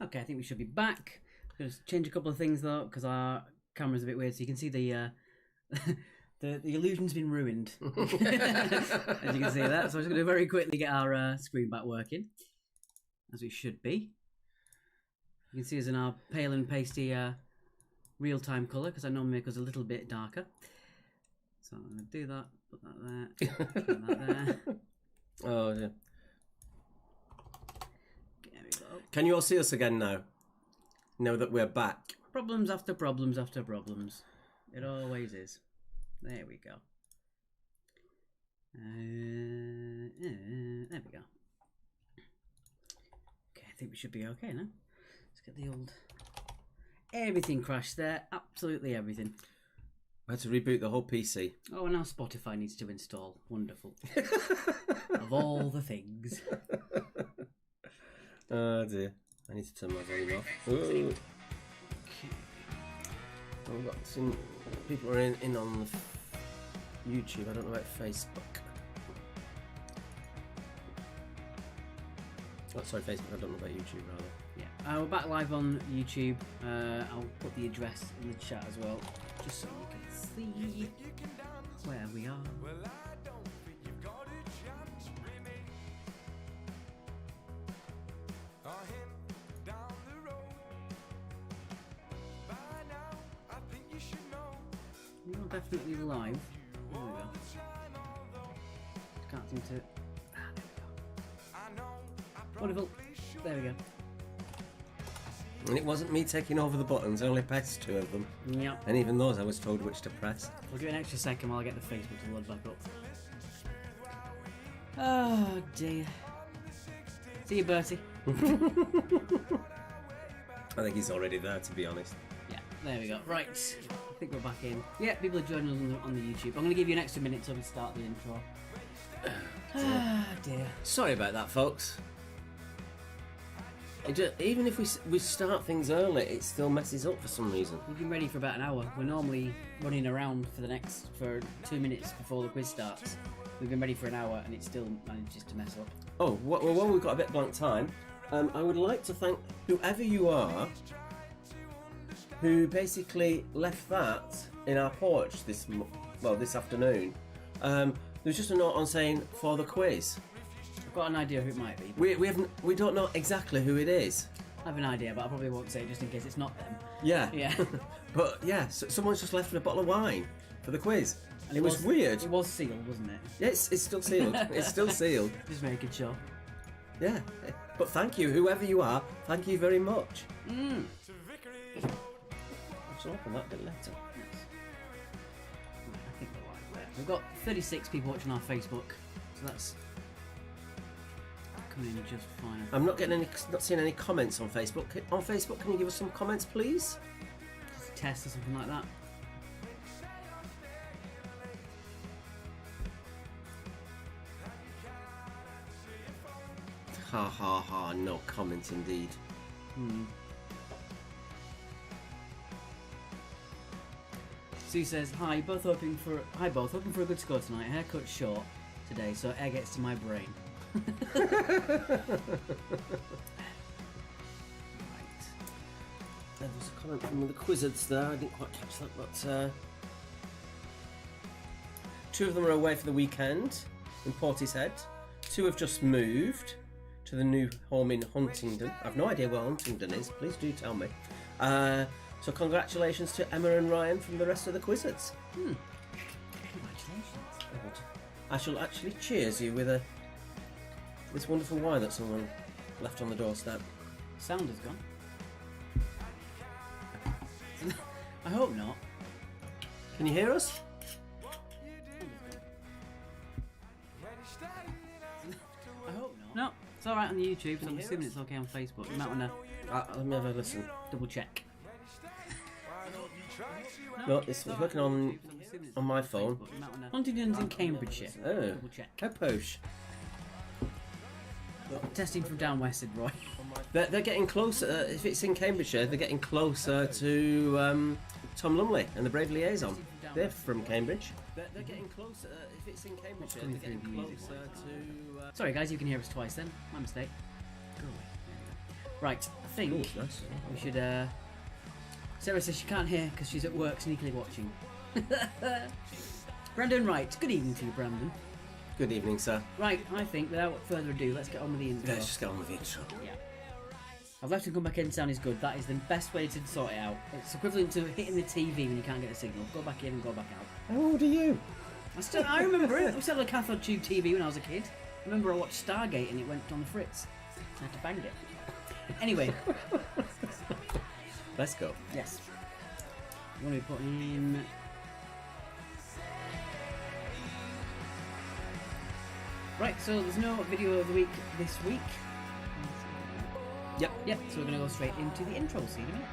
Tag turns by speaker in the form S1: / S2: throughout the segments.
S1: Okay, I think we should be back. Just change a couple of things though, because our camera's a bit weird. So you can see the the illusion's been ruined, as you can see that. So I'm just going to very quickly get our screen back working, as we should be. You can see us in our pale and pasty real-time colour, because I normally make us a little bit darker. So I'm going to do that. Put that there. Put that there.
S2: Oh dear.
S1: There we go.
S2: Can you all see us again now? Know that we're back.
S1: Problems after problems after problems. It always is. There we go. There we go. Okay, I think we should be okay now. Let's get the old... Everything crashed there. Absolutely everything.
S2: We had to reboot the whole PC.
S1: Oh, and now Spotify needs to install. Wonderful. Of all the things.
S2: Oh dear. I need to turn my volume off. Ooh. Oh, we've got some people are in on YouTube. I don't know about Facebook. Oh, sorry, Facebook. I don't know about YouTube, rather.
S1: Yeah, we're back live on YouTube. I'll put the address in the chat as well, just so you can see where we are. We are definitely live. There we go. Can't seem to. There we go. Wonderful. There we go.
S2: And it wasn't me taking over the buttons. I only pressed 2 of them.
S1: Yep.
S2: And even those I was told which to press.
S1: We'll give it an extra second while I get the Facebook to load back up. Oh dear. See you, Bertie.
S2: I think he's already there, to be honest.
S1: Yeah, there we go. Right, I think we're back in. Yeah, people are joining us on the YouTube. I'm going to give you an extra minute till we start the intro. Ah, dear.
S2: Sorry about that, folks. Even if we start things early, it still messes up for some reason.
S1: We've been ready for about an hour. We're normally running around for 2 minutes before the quiz starts. We've been ready for an hour and it still manages to mess up.
S2: Oh, well, while we've got a bit blank time, I would like to thank whoever you are who basically left that in our porch this afternoon. There's just a note on saying for the quiz.
S1: I've got an idea who it might be.
S2: We don't know exactly who it is.
S1: I have an idea, but I probably won't say it just in case it's not them.
S2: Yeah.
S1: Yeah.
S2: But yeah, someone's just left with a bottle of wine for the quiz. And it was weird.
S1: It was sealed, wasn't it?
S2: Yeah, it's still sealed. It's still sealed.
S1: Just making sure.
S2: Yeah. But thank you, whoever you are. Thank you very much.
S1: Mm.
S2: I should open that bit later.
S1: I think we're right there. We've got 36 people watching our Facebook, so that's coming in just fine.
S2: I'm not seeing any comments on Facebook. On Facebook, can you give us some comments, please?
S1: Just a test or something like that.
S2: Ha ha ha, no comments indeed.
S1: Sue says, Hi both, hoping for a good score tonight. Haircut short today, so air gets to my brain. Right.
S2: There was a comment from the Quizzards there, I didn't quite catch that, but 2 of them are away for the weekend in Portishead. 2 have just moved to the new home in Huntingdon. I've no idea where Huntingdon is, please do tell me. So congratulations to Emma and Ryan from the rest of the Quizzards.
S1: Congratulations.
S2: I shall actually cheers you with this wonderful wine that someone left on the doorstep.
S1: Sound is gone. I hope not.
S2: Can you hear us?
S1: I hope not. No, it's alright on the YouTube, so I'm assuming it's okay on Facebook. You might want to
S2: Let me have a listen.
S1: double check.
S2: No, it's working on my phone.
S1: Huntingdon's in Cambridgeshire.
S2: Oh,
S1: Double check.
S2: how posh.
S1: Testing from down west, said Roy.
S2: They're getting closer. If it's in Cambridgeshire, they're getting closer to Tom Lumley and the Brave Liaison. They're from Cambridge. They're getting closer. If it's in Cambridgeshire, they're getting closer to.
S1: Sorry guys, you can hear us twice then. My mistake. Go away. Right, think
S2: Oh, nice.
S1: we should. Sarah says she can't hear because she's at work sneakily watching. Brandon Wright. Good evening to you, Brandon.
S2: Good evening, sir.
S1: Right, I think without further ado, let's get on with the intro.
S2: Let's just get on with the intro.
S1: Yeah. I've left and come back in. Sound is good. That is the best way to sort it out. It's equivalent to hitting the TV when you can't get a signal. Go back in and go back out.
S2: How old are you?
S1: I remember it. I was having a cathode tube TV when I was a kid. I remember I watched Stargate and it went on the fritz. I had to bang it. Anyway.
S2: Let's go.
S1: Yes. You want to be putting in... Right, so there's no video of the week this week.
S2: Yep.
S1: Yep, so we're going to go straight into the intro. See you in a minute.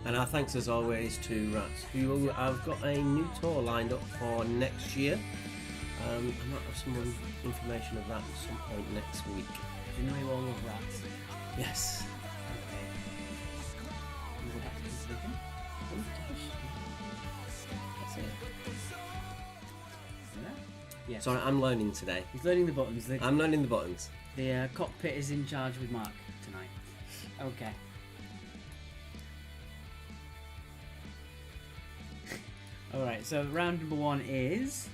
S2: And our thanks as always to Rats, who have got a new tour lined up for next year. I might have some more information of that at some point next week.
S1: Do you know you all love rats?
S2: Yes.
S1: Okay. We'll go back to the sleeping. That's it. Yeah? Yes.
S2: Sorry, I'm learning today.
S1: He's learning the buttons.
S2: I'm learning the buttons.
S1: The cockpit is in charge with Mark tonight. Okay. Alright, so round number one is...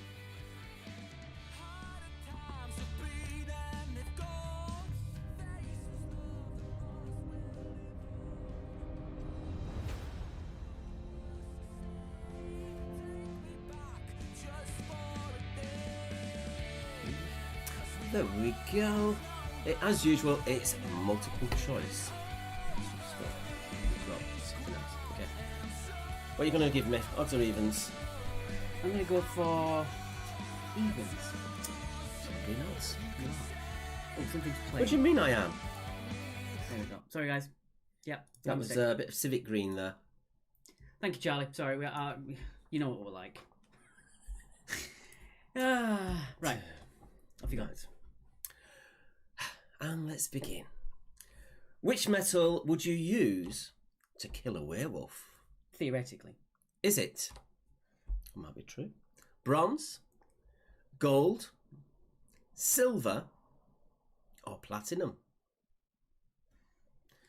S2: There we go. As usual, it's multiple choice. Okay. What are you going to give me? Odds or evens?
S1: I'm going to go for evens.
S2: Somebody else.
S1: Oh, something's playing.
S2: What do you mean I am?
S1: There we go. Sorry, guys. Yep.
S2: That was a bit of civic green there.
S1: Thank you, Charlie. Sorry, we are, you know what we're like. Right. Off you go.
S2: Right. And let's begin. Which metal would you use to kill a werewolf?
S1: Theoretically.
S2: Is it? It might be true. Bronze, gold, silver, or platinum?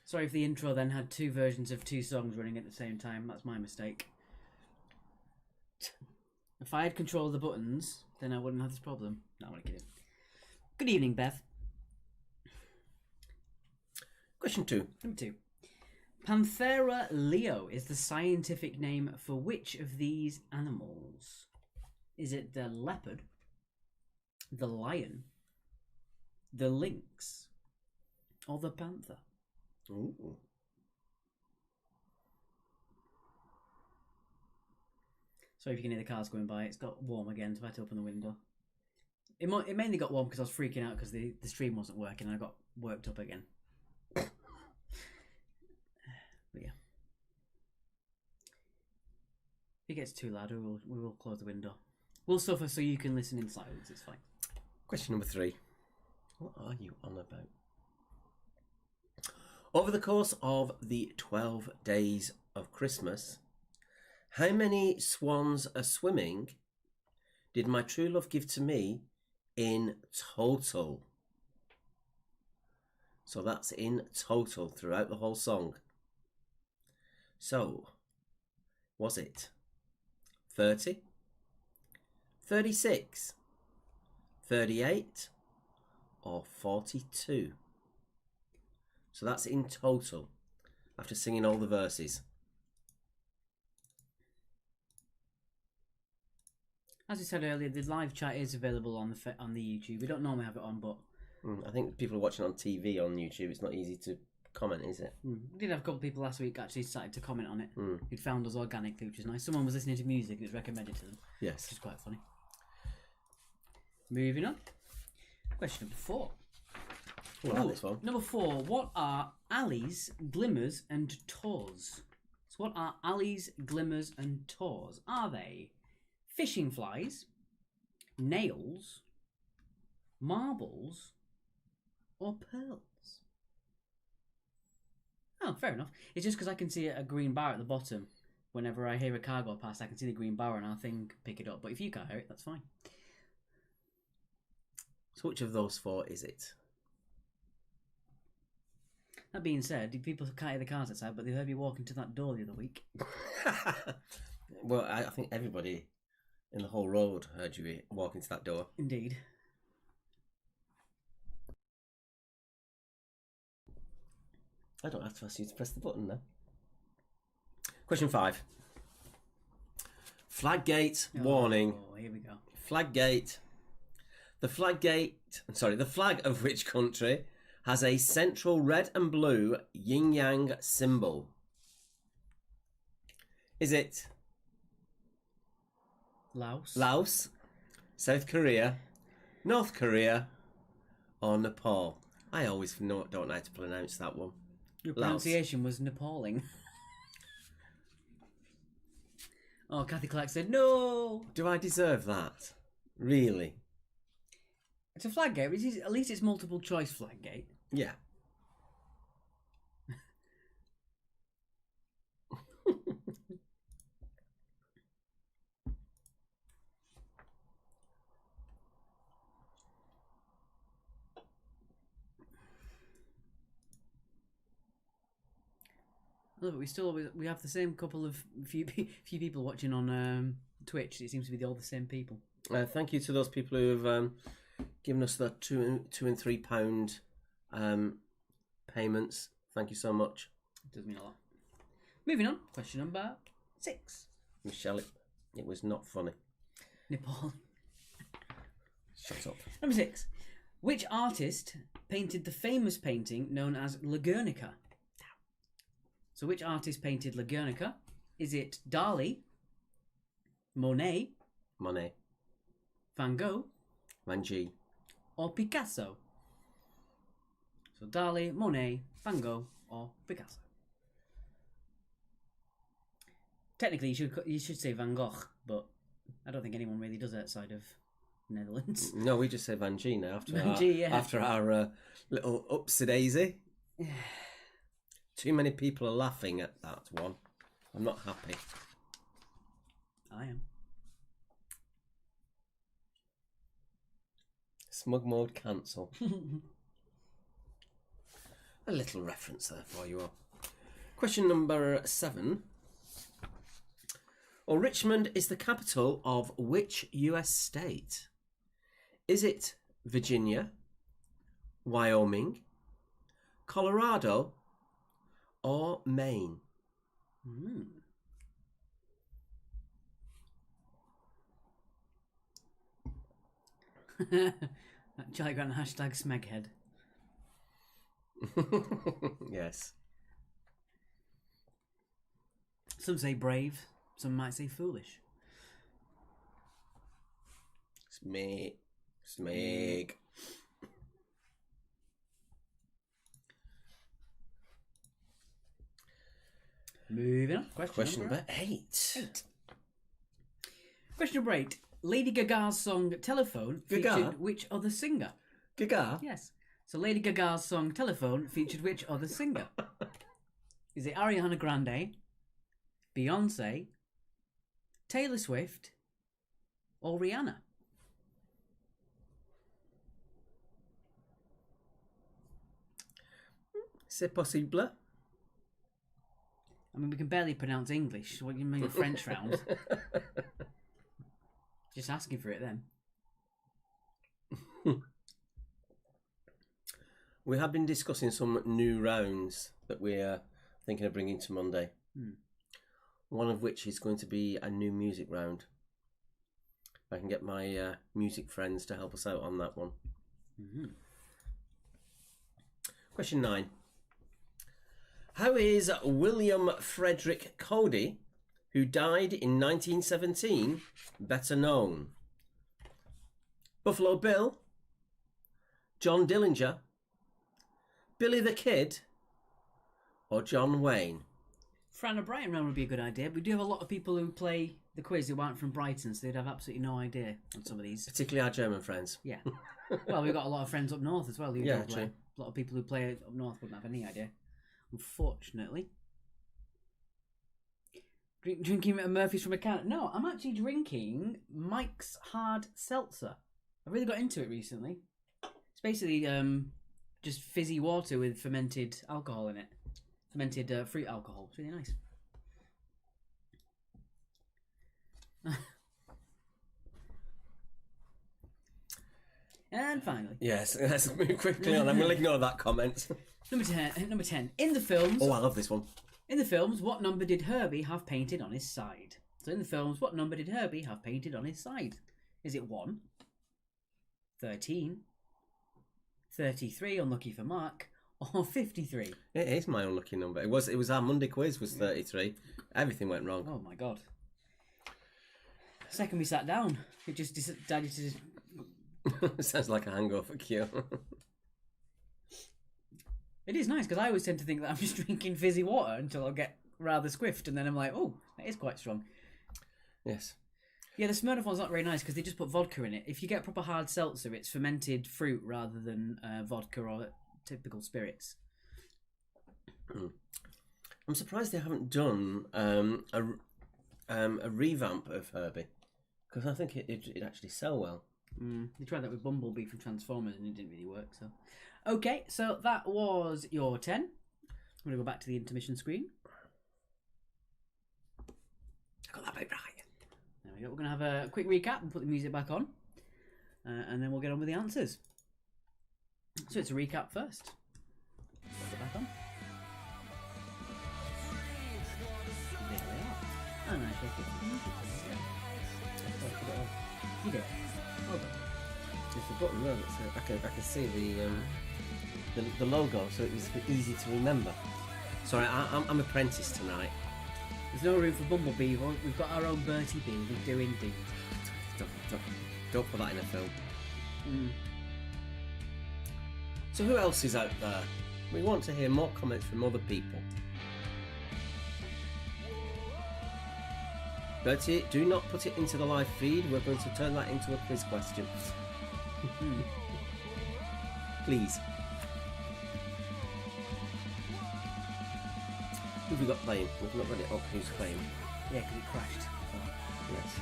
S1: Sorry if the intro then had two versions of two songs running at the same time. That's my mistake. If I had control of the buttons, then I wouldn't have this problem. No, I'm only kidding. Good evening, Beth.
S2: Question 2.
S1: Number 2. Panthera leo is the scientific name for which of these animals? Is it the leopard, the lion, the lynx, or the panther?
S2: Ooh.
S1: Sorry if you can hear the cars going by. It's got warm again, so I had to open the window. It mainly got warm because I was freaking out because the stream wasn't working and I got worked up again. But yeah. If it gets too loud, we will close the window. We'll suffer so you can listen in silence. It's fine.
S2: Question number 3. What are you on about? Over the course of the 12 days of Christmas, how many swans a swimming did my true love give to me in total? So that's in total throughout the whole song. So, was it 30, 36, 38, or 42? So that's in total, after singing all the verses.
S1: As we said earlier, the live chat is available on the YouTube. We don't normally have it on, but
S2: I think people are watching on TV on YouTube. It's not easy to comment, is it?
S1: we did have a couple of people last week actually started to comment on it. Who'd found us organically, which is nice. Someone was listening to music that was recommended to them.
S2: Yes.
S1: Which is quite funny. Moving on. Question number 4.
S2: I like this one.
S1: Number 4. What are alleys, glimmers, and tors? So what are alleys, glimmers, and tors? Are they fishing flies, nails, marbles, or pearls? Oh, fair enough. It's just because I can see a green bar at the bottom. Whenever I hear a car go past, I can see the green bar and I'll pick it up. But if you can't hear it, that's fine.
S2: So which of those 4 is it?
S1: That being said, people can't hear the cars outside, but they heard me walking to that door the other week.
S2: Well, I think everybody in the whole road heard you walk into that door.
S1: Indeed.
S2: I don't have to ask you to press the button now. Question 5. Flaggate warning.
S1: Oh, here we go.
S2: Flaggate. The flag of which country has a central red and blue yin-yang symbol? Is it Laos, South Korea, North Korea, or Nepal? I always don't know how to pronounce that one.
S1: Your pronunciation was Nepaling. Oh, Kathy Clark said no.
S2: Do I deserve that? Really?
S1: It's a flag gate. At least it's multiple choice flag gate.
S2: Yeah.
S1: Look, we have the same couple of few people watching on Twitch. It seems to be all the same people.
S2: Thank you to those people who have given us the £2 and £3 payments. Thank you so much.
S1: It does mean a lot. Moving on, question number 6.
S2: Michelle, it was not funny.
S1: Nepal.
S2: Shut up.
S1: Number 6. Which artist painted the famous painting known as La Guernica? So which artist painted La Guernica? Is it Dali, Monet, Van Gogh,
S2: Van Gogh,
S1: or Picasso? So Dali, Monet, Van Gogh, or Picasso. Technically, you should say Van Gogh, but I don't think anyone really does outside of Netherlands.
S2: No, we just say Van Gogh now
S1: After
S2: our little upsy daisy. Too many people are laughing at that one. I'm not happy.
S1: I am.
S2: Smug mode cancel. A little reference there for you all. Question number 7. Well, Richmond is the capital of which US state? Is it Virginia, Wyoming, Colorado, or Maine?
S1: Charlie Grant hashtag Smeghead.
S2: Yes.
S1: Some say brave, some might say foolish.
S2: Smeg.
S1: Moving on.
S2: Question number 8.
S1: Question number 8. Lady Gaga's song Telephone
S2: Gaga?
S1: featured which other singer?
S2: Gaga?
S1: Yes. So Lady Gaga's song Telephone featured which other singer? Is it Ariana Grande, Beyonce, Taylor Swift, or Rihanna?
S2: C'est possible.
S1: I mean, we can barely pronounce English. What do you mean a French round? Just asking for it then.
S2: We have been discussing some new rounds that we're thinking of bringing to Monday. One of which is going to be a new music round. I can get my music friends to help us out on that one. Question 9. How is William Frederick Cody, who died in 1917, better known? Buffalo Bill, John Dillinger, Billy the Kid, or John Wayne?
S1: Fran O'Brien round would be a good idea. We do have a lot of people who play the quiz who aren't from Brighton, so they'd have absolutely no idea on some of these.
S2: Particularly our German friends.
S1: Yeah. Well, we've got a lot of friends up north as well who
S2: Yeah,
S1: don't play.
S2: true.
S1: A lot of people who play up north wouldn't have any idea, unfortunately. Drinking Murphy's from a can. No, I'm actually drinking Mike's Hard Seltzer. I really got into it recently. It's basically just fizzy water with fermented alcohol in it. Fermented fruit alcohol. It's really nice. And finally,
S2: Yes, let's move quickly on. I'm going to ignore that comment.
S1: number 10. In the films,
S2: Oh, I love this one.
S1: what number did Herbie have painted on his side? So in the films, what number did Herbie have painted on his side? Is it 1, 13, 33, unlucky for Mark, or 53?
S2: It is my unlucky number. It was our Monday quiz was 33. Everything went wrong.
S1: Oh my god. Second we sat down, it just decided to...
S2: Sounds like a hangover cure.
S1: It is nice, because I always tend to think that I'm just drinking fizzy water until I'll get rather squiffed, and then I'm like, oh, that is quite strong.
S2: Yes.
S1: Yeah, the Smirnoff one's not very nice, because they just put vodka in it. If you get proper hard seltzer, it's fermented fruit rather than vodka or typical spirits.
S2: I'm surprised they haven't done a revamp of Herbie, because I think it'd actually sell well.
S1: They tried that with Bumblebee from Transformers and it didn't really work. So, okay, so that was your 10. I'm going to go back to the intermission screen.
S2: I got that bit right.
S1: There we go. We're going to have a quick recap and put the music back on. And then we'll get on with the answers. So it's a recap first. Put it back on. There we are. And I shall put the music on. You go. Hold on.
S2: It's the button there. I can see the logo, so it was easy to remember. Sorry, I'm apprentice tonight.
S1: There's no room for Bumblebee. We've got our own Bertie Bee. We do indeed.
S2: Don't put that in a film. So who else is out there? We want to hear more comments from other people. Bertie, do not put it into the live feed. We're going to turn that into a quiz question. Please. Who have we got playing? We've not got it up. Who's playing?
S1: Yeah, because it crashed.
S2: Yes.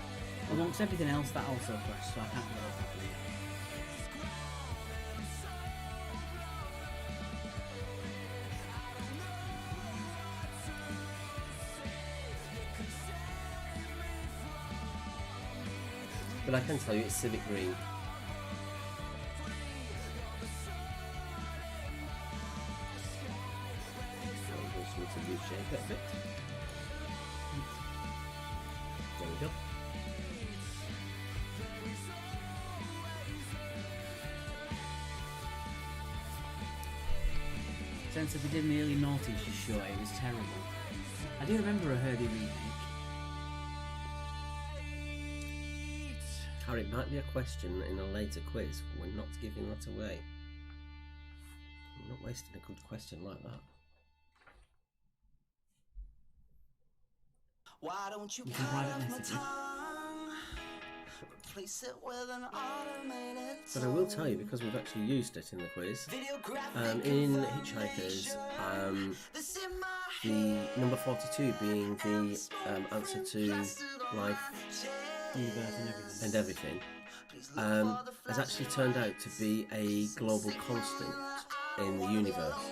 S1: Amongst everything else, that also crashed, so I can't get it
S2: But I can tell you it's civic green. I'm just going to reshape it a bit. There we go.
S1: Sense that they did in the early noughties, just sure it was terrible. I do remember a Herbie remake.
S2: Harry, it might be a question in a later quiz. We're not giving that away. We're not wasting a good question like that.
S3: Why don't you
S1: can private message it.
S3: Replace it with an automated
S2: But I will tell you, because we've actually used it in the quiz, in Hitchhikers, the number 42 being the answer to life,
S1: Universe
S2: and everything, has actually turned out to be a global constant in the universe.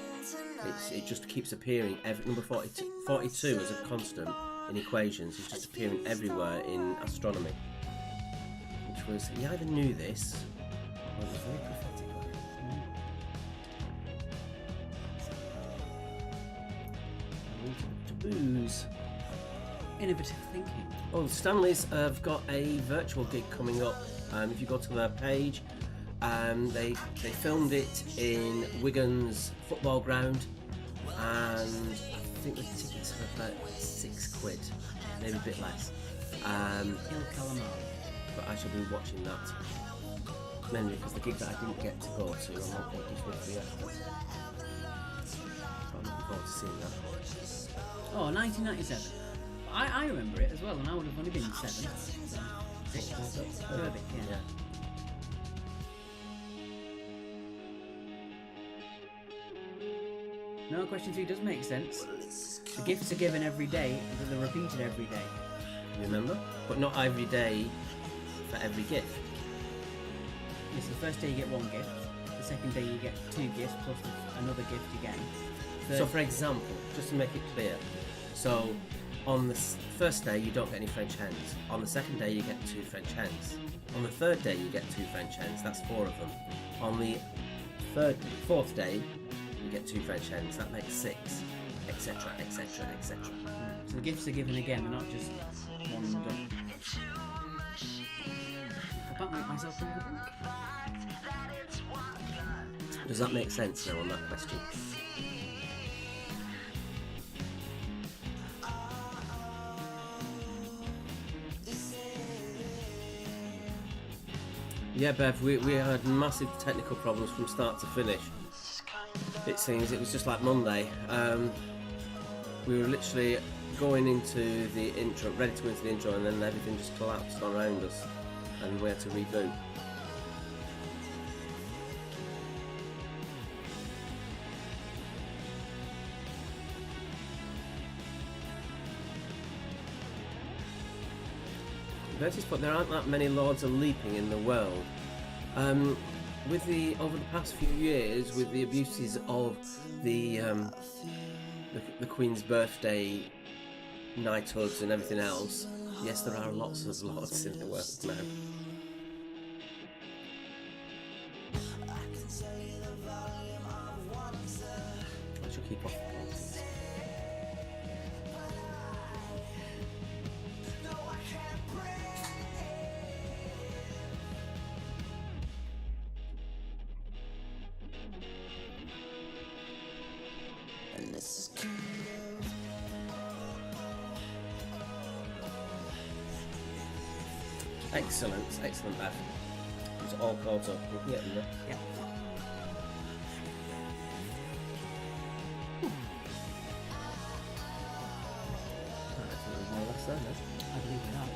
S2: It just keeps appearing. Number 42 as a constant in equations is just appearing everywhere in astronomy. Which was, you either knew this or it was very prophetic. Taboos.
S1: Innovative thinking.
S2: Oh, Stanley's have got a virtual gig coming up. If you go to their page, they filmed it in Wigan's football ground, and I think the tickets are about £6, maybe a bit less.
S1: Il Calamari.
S2: But I shall be watching that, mainly because the gig that I didn't get to go to, I'm not going to with the effort. I'm looking forward to seeing that.
S1: Oh, 1997. I remember it as well, and I would have only been 7. So, perfect, yeah. No, question 3 does make sense. The gifts are given every day, but they're repeated every day.
S2: Remember? But not every day for every gift.
S1: Yes, the first day you get 1 gift, the second day you get 2 gifts plus another gift again.
S2: So for example, just to make it clear, so on the first day you don't get any French hens. On the second day you get 2 French hens. On the third day you get 2 French hens, that's 4 of them. On the fourth day you get 2 French hens, that makes 6, etc, etc, etc.
S1: So the gifts are given again, they're not just one and done. I can't make myself think of it.
S2: Does that make sense now on that question? Yeah, Bev, we had massive technical problems from start to finish. It seems it was just like Monday. We were literally going into the intro, ready to go into the intro, and then everything just collapsed around us, and we had to reboot. Notice, but there aren't that many Lords of Leaping in the world. Over the past few years, with the abuses of the Queen's birthday knighthoods and everything else, yes, there are lots of Lords in the world now. I shall keep off the politics. Excellent, excellent, Beth. It's all caught up. We can get them there.
S1: Yeah.
S2: Alright, so there's more or less there now.
S1: I believe we are.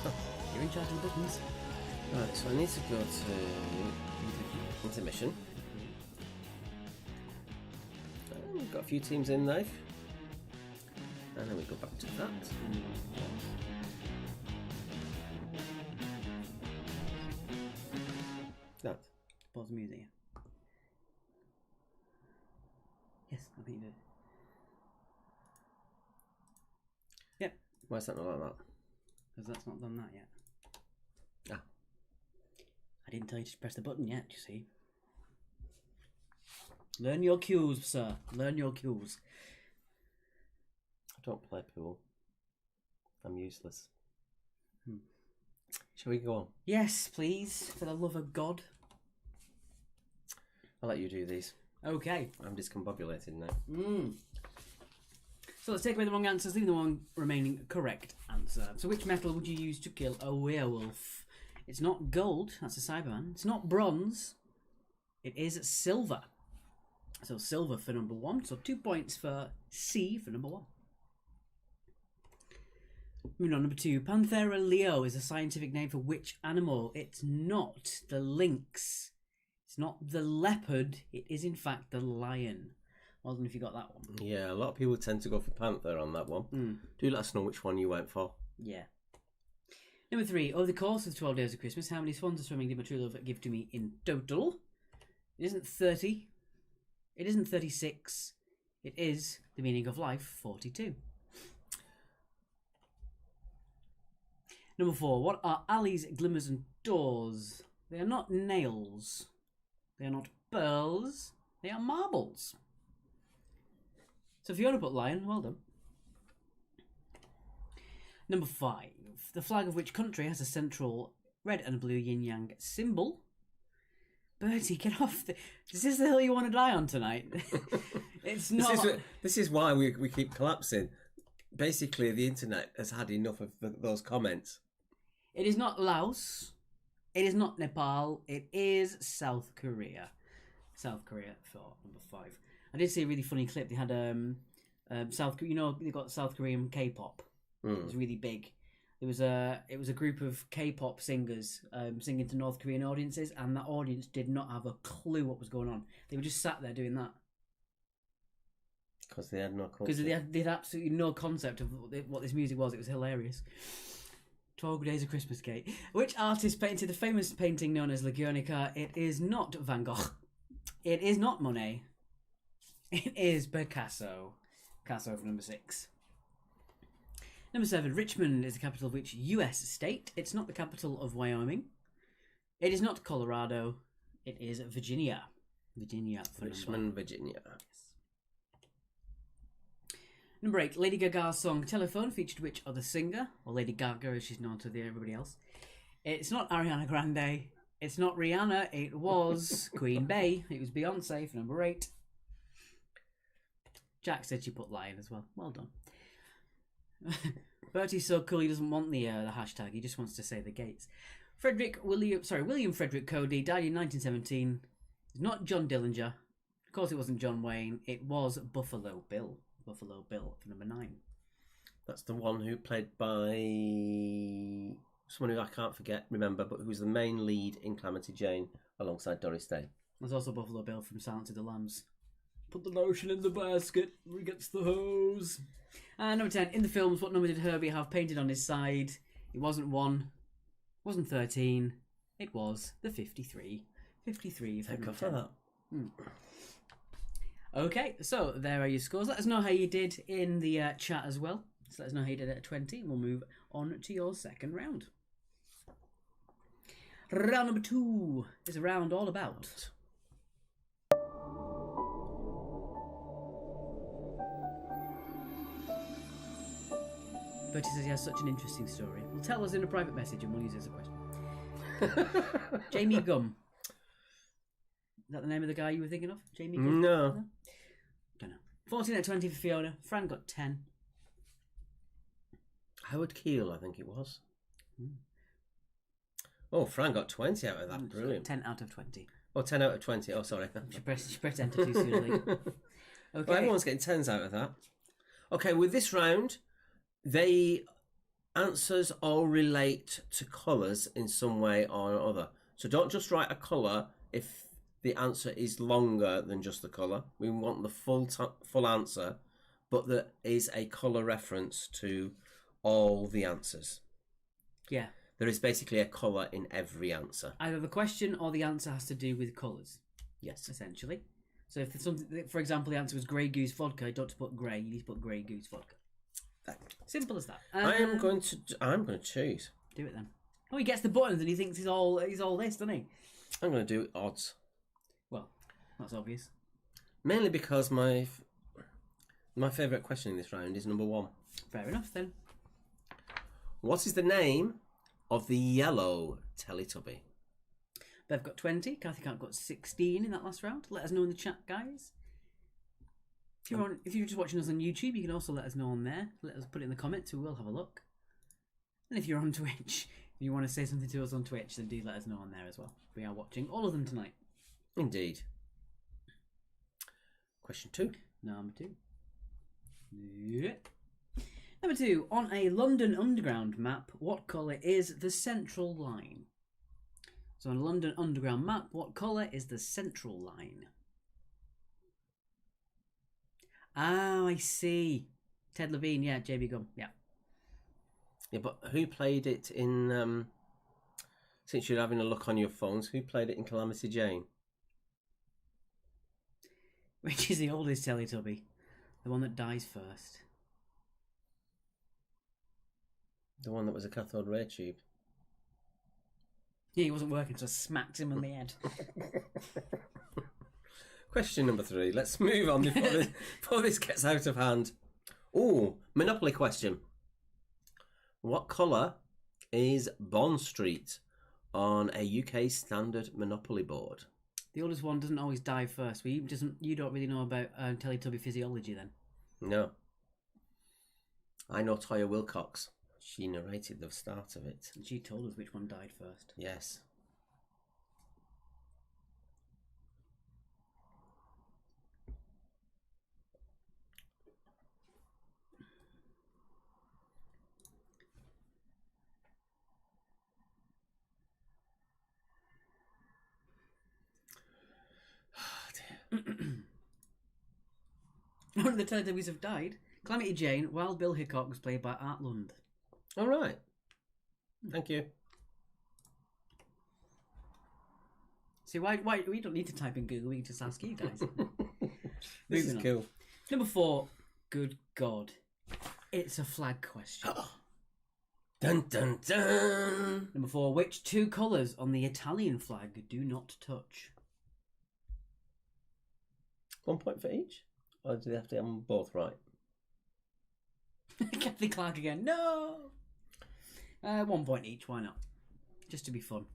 S2: Oh.
S1: You're in charge of the buttons.
S2: Right, so I need to go to intermission. We've got a few teams in now. And then we go back to that. That.
S1: Pause the music. Yes, I think you did. Yep,
S2: Why is that not like that?
S1: Because that's not done that yet.
S2: Ah.
S1: I didn't tell you to press the button yet, you see. Learn your cues, sir. Learn your cues.
S2: I don't play pool. I'm useless. Shall we go on?
S1: Yes, please, for the love of God.
S2: I'll let you do these.
S1: Okay.
S2: I'm discombobulated now.
S1: So let's take away the wrong answers, leaving the one remaining correct answer. So which metal would you use to kill a werewolf? It's not gold, that's a Cyberman. It's not bronze. It is silver. So silver for number 1. So 2 points for C for number 1. Moving on, number 2. Panthera leo is a scientific name for which animal? It's not the lynx. It's not the leopard. It is in fact the lion. Well done if you got that one.
S2: Yeah, a lot of people tend to go for panther on that one. Do let us know which one you went for.
S1: Yeah. Number 3. Over the course of 12 days of Christmas, how many swans of swimming did my true love give to me in total? It isn't 30. It isn't 36. It is the meaning of life, 42. Number 4. What are alleys, glimmers and doors? They are not nails. They are not pearls. They are marbles. So Fiona put lion, well done. Number 5. The flag of which country has a central red and blue yin-yang symbol? Bertie, get off. Is this the hill you want to die on tonight? It's not.
S2: This is why we keep collapsing. Basically, the internet has had enough of those comments.
S1: It is not Laos. It is not Nepal. It is South Korea. South Korea for number 5. I did see a really funny clip. They had South. You know, they got South Korean K-pop. It was really big. It was a group of K-pop singers singing to North Korean audiences, and that audience did not have a clue what was going on. They were just sat there doing that
S2: because they had no culture.
S1: Because they had absolutely no concept of what this music was. It was hilarious. 12 Days of Christmas Gate. Which artist painted the famous painting known as La Guernica? It is not Van Gogh. It is not Monet. It is Picasso. Picasso for number 6. Number 7. Richmond is the capital of which US state? It's not the capital of Wyoming. It is not Colorado. It is Virginia. Virginia for
S2: Richmond, Virginia.
S1: Number 8. Lady Gaga's song Telephone featured which other singer? Or Lady Gaga as she's known to everybody else. It's not Ariana Grande. It's not Rihanna. It was Queen Bey. It was Beyonce for number 8. Jack said she put lion as well. Well done. Bertie's so cool he doesn't want the hashtag. He just wants to say the gates. William Frederick Cody died in 1917. It's not John Dillinger. Of course it wasn't John Wayne. It was Buffalo Bill. Buffalo Bill for number 9.
S2: That's the one who played by someone who I can't remember, but who was the main lead in Calamity Jane alongside Doris Day.
S1: There's also Buffalo Bill from Silence of the Lambs. Put the lotion in the basket, he gets the hose. Number 10. In the films, what number did Herbie have painted on his side? It wasn't 1, it wasn't 13, it was the 53. 53 for number 10.
S2: That.
S1: Okay, so there are your scores. Let us know how you did in the chat as well. So let us know how you did at 20, and we'll move on to your second round. Round number 2 is a round all about... Bertie says he has such an interesting story. Well, tell us in a private message and we'll use it as a question. Jamie Gum. Is that the name of the guy you were thinking of? Jamie Gum?
S2: No.
S1: Don't know. 14 out of 20 for Fiona. Fran got 10.
S2: Howard Keel, I think it was. Oh, Fran got 20 out of that. Brilliant.
S1: 10 out of 20.
S2: Oh, 10 out of 20. Oh, sorry.
S1: She pressed enter too soon. Okay.
S2: Well, everyone's getting 10s out of that. Okay, with this round... the answers all relate to colours in some way or other. So don't just write a colour if the answer is longer than just the colour. We want the full answer, but there is a colour reference to all the answers.
S1: Yeah.
S2: There is basically a colour in every answer.
S1: Either the question or the answer has to do with colours.
S2: Yes.
S1: Essentially. So if it's something, for example, the answer was Grey Goose vodka, you don't have to put grey, you need to put Grey Goose vodka. Simple as that.
S2: I'm going to choose.
S1: Do it then. Oh, he gets the buttons and he thinks he's all this, doesn't he?
S2: I'm going to do odds.
S1: Well, that's obvious.
S2: Mainly because my favourite question in this round is number 1.
S1: Fair enough then.
S2: What is the name of the yellow Teletubby?
S1: They've got 20. Kathy Cat got 16 in that last round. Let us know in the chat, guys. If you're just watching us on YouTube, you can also let us know on there. Let us put it in the comments. We will have a look. And if you're on Twitch, if you want to say something to us on Twitch, then do let us know on there as well. We are watching all of them tonight.
S2: Indeed. Question 2.
S1: Number 2. Yeah. Number 2. On a London Underground map, what colour is the central line? So on a London Underground map, what colour is the central line? Ah, I see. Ted Levine, yeah, JB Gum, yeah.
S2: Yeah, but who played it in... since you're having a look on your phones, who played it in Calamity Jane?
S1: Which is the oldest Teletubby? The one that dies first.
S2: The one that was a cathode ray tube.
S1: Yeah, he wasn't working, so I smacked him on the head.
S2: Question number 3. Let's move on before this gets out of hand. Ooh, Monopoly question. What colour is Bond Street on a UK standard Monopoly board?
S1: The oldest one doesn't always die first. You don't really know about Teletubby physiology then.
S2: No. I know Toya Wilcox. She narrated the start of it.
S1: And she told us which one died first.
S2: Yes.
S1: One of the Teletubbies have died. Calamity Jane, while Bill Hickok was played by Art Lund.
S2: All right. Thank you.
S1: See, why we don't need to type in Google, we can just ask you guys.
S2: This is cool.
S1: Number 4, good God. It's a flag question.
S2: Dun dun dun.
S1: Number 4, which 2 colours on the Italian flag do not touch?
S2: 1 point for each? Or do they have to have them both right?
S1: Kathy Clark again. No! 1 point each, why not? Just to be fun.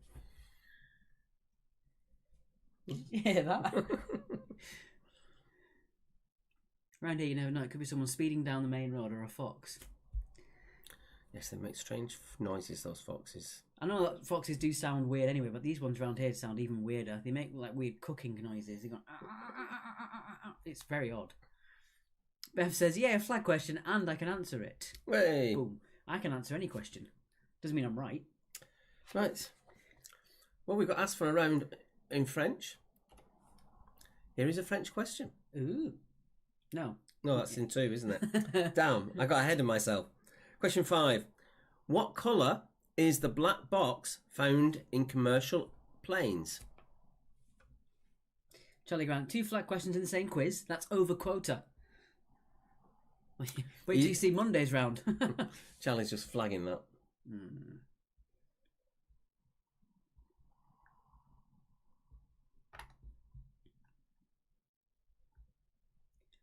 S1: You hear that? Around here, you never know. It could be someone speeding down the main road or a fox.
S2: Yes, they make strange noises, those foxes.
S1: I know that foxes do sound weird anyway, but these ones around here sound even weirder. They make like weird cooking noises. They go. It's very odd. Beth says, "Yeah, flag question, and I can answer it."
S2: Hey.
S1: Boom! I can answer any question. Doesn't mean I'm right.
S2: Right. Well, we've got asked for a round in French. Here is a French question.
S1: Ooh. No.
S2: No, that's in 2, isn't it? Damn, I got ahead of myself. Question 5. What colour is the black box found in commercial planes?
S1: Charlie Grant, 2 flag questions in the same quiz. That's over quota. Wait till you see Monday's round.
S2: Charlie's just flagging that.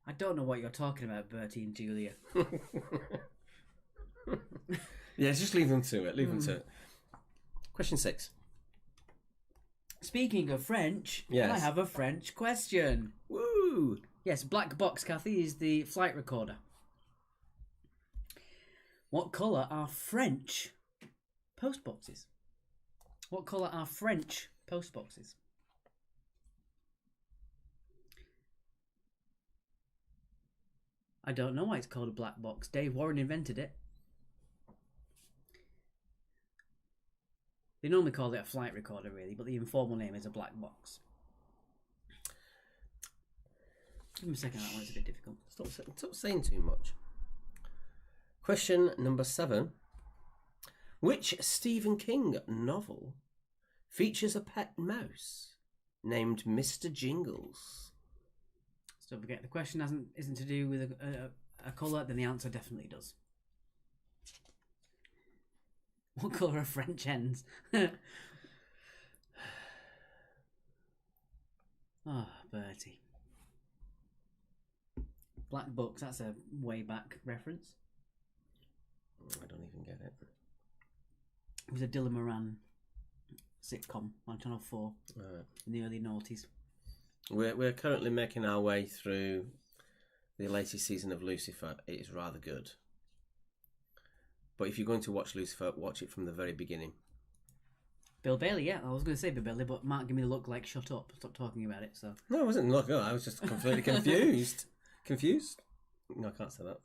S1: I don't know what you're talking about, Bertie and Julia.
S2: Yeah, just leave them to it. Leave them to it. Question 6.
S1: Speaking of French,
S2: Yes.
S1: I have a French question.
S2: Woo!
S1: Yes, black box, Kathy, is the flight recorder. What colour are French post boxes? What colour are French post boxes? I don't know why it's called a black box. Dave Warren invented it. They normally call it a flight recorder, really, but the informal name is a black box. Give me a second, that one's a bit difficult.
S2: Stop saying too much. Question number 7. Which Stephen King novel features a pet mouse named Mr. Jingles?
S1: So don't forget, the question isn't to do with a colour, then the answer definitely does. What colour are French hens? Oh, Bertie. Black Books, that's a way back reference.
S2: I don't even get it.
S1: It was a Dylan Moran sitcom on Channel 4 in the early noughties.
S2: We're currently making our way through the latest season of Lucifer. It is rather good. But if you're going to watch Lucifer, watch it from the very beginning.
S1: Bill Bailey, yeah, I was going to say Bill Bailey, but Mark gave me the look like shut up, stop talking about it. So
S2: No, I wasn't looking. I was just completely confused. Confused? No, I can't say that.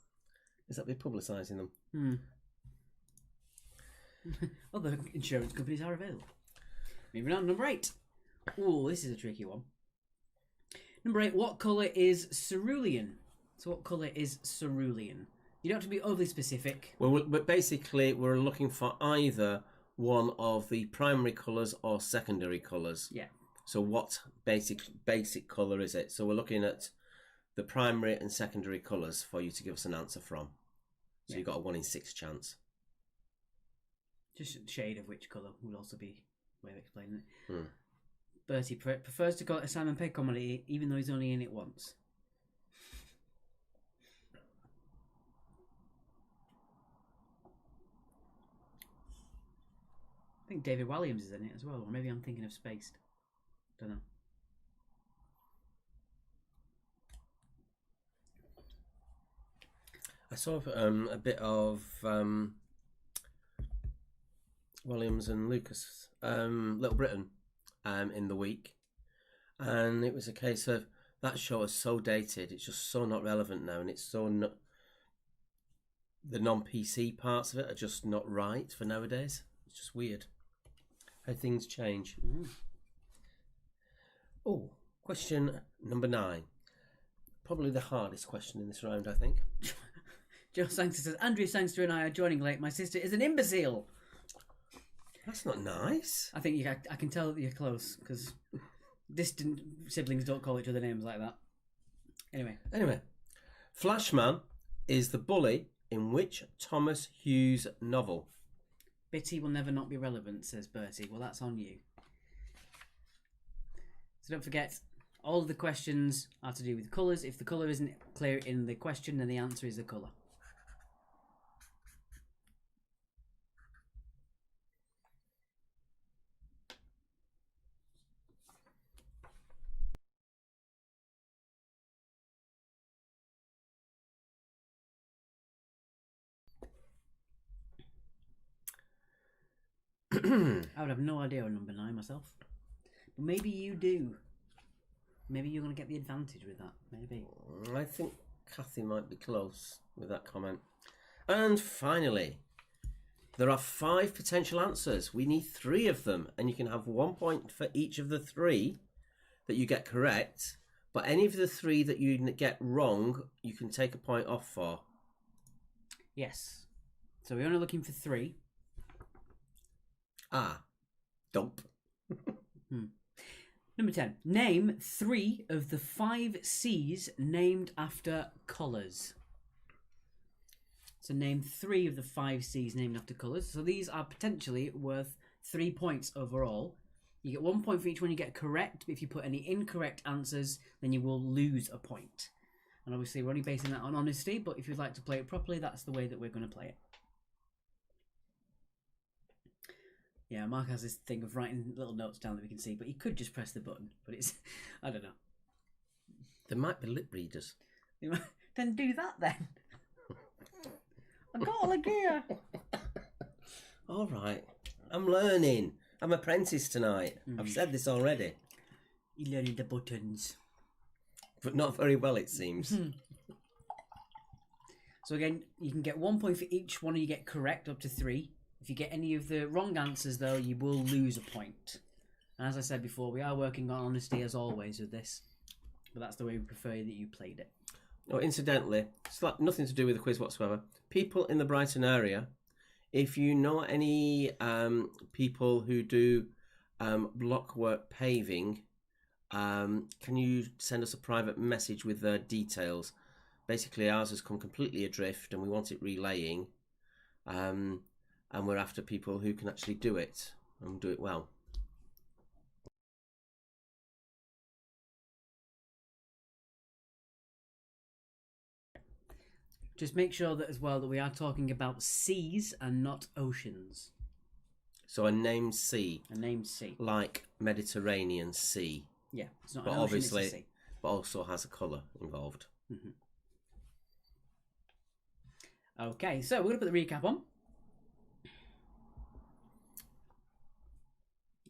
S2: Is that be publicising them?
S1: Other insurance companies are available. Moving on, number 8. Ooh, this is a tricky one. Number 8, what colour is cerulean? So what colour is cerulean? You don't have to be overly specific.
S2: Well, but basically, we're looking for either one of the primary colours or secondary colours.
S1: Yeah.
S2: So what basic colour is it? So we're looking at the primary and secondary colours for you to give us an answer from. So you've got a 1 in 6 chance.
S1: Just a shade of which colour would also be a way of explaining it. Bertie prefers to call it a Simon Pegg comedy, even though he's only in it once. I think David Walliams is in it as well, or maybe I'm thinking of Spaced. Don't know.
S2: I saw a bit of Williams and Lucas, Little Britain, in the week, and it was a case of that show is so dated. It's just so not relevant now, and it's so not. The non-PC parts of it are just not right for nowadays. It's just weird how things change. Oh, question number 9. Probably the hardest question in this round, I think.
S1: Joe Sangster says, Andrew Sangster and I are joining late. My sister is an imbecile.
S2: That's not nice.
S1: I think I can tell that you're close, because distant siblings don't call each other names like that. Anyway.
S2: Flashman is the bully in which Thomas Hughes novel?
S1: Bitty will never not be relevant, says Bertie. Well, that's on you. So don't forget, all of the questions are to do with colours. If the colour isn't clear in the question, then the answer is the colour. I would have no idea on number 9 myself. But maybe you do. Maybe you're going to get the advantage with that. Maybe.
S2: I think Kathy might be close with that comment. And finally, there are 5 potential answers. We need 3 of them, and you can have 1 point for each of the 3 that you get correct. But any of the 3 that you get wrong, you can take a point off for.
S1: Yes. So we're only looking for 3.
S2: Dump.
S1: Number 10. Name 3 of the 5 seas named after colours. So name 3 of the 5 seas named after colours. So these are potentially worth 3 points overall. You get 1 point for each one you get correct, but if you put any incorrect answers, then you will lose a point. And obviously we're only basing that on honesty, but if you'd like to play it properly, that's the way that we're going to play it. Yeah, Mark has this thing of writing little notes down that we can see, but he could just press the button. But it's, I don't know.
S2: There might be lip readers.
S1: Then do that then. I got all the gear.
S2: All right. I'm learning. I'm apprentice tonight. I've said this already.
S1: You're learning the buttons.
S2: But not very well, it seems.
S1: So again, you can get 1 point for each one you get correct, up to 3. If you get any of the wrong answers, though, you will lose a point. And as I said before, we are working on honesty as always with this. But that's the way we prefer that you played it.
S2: Oh, incidentally, it's like nothing to do with the quiz whatsoever. People in the Brighton area, if you know any people who do blockwork paving, can you send us a private message with their details? Basically, ours has come completely adrift and we want it relaying. and we're after people who can actually do it and do it well.
S1: Just make sure that as well that we are talking about seas and not oceans.
S2: So a named sea,
S1: A named sea.
S2: like Mediterranean Sea,
S1: Yeah, it's not
S2: but
S1: an ocean,
S2: obviously,
S1: it's a sea.
S2: but also has a colour involved.
S1: Okay, so we're going to put the recap on.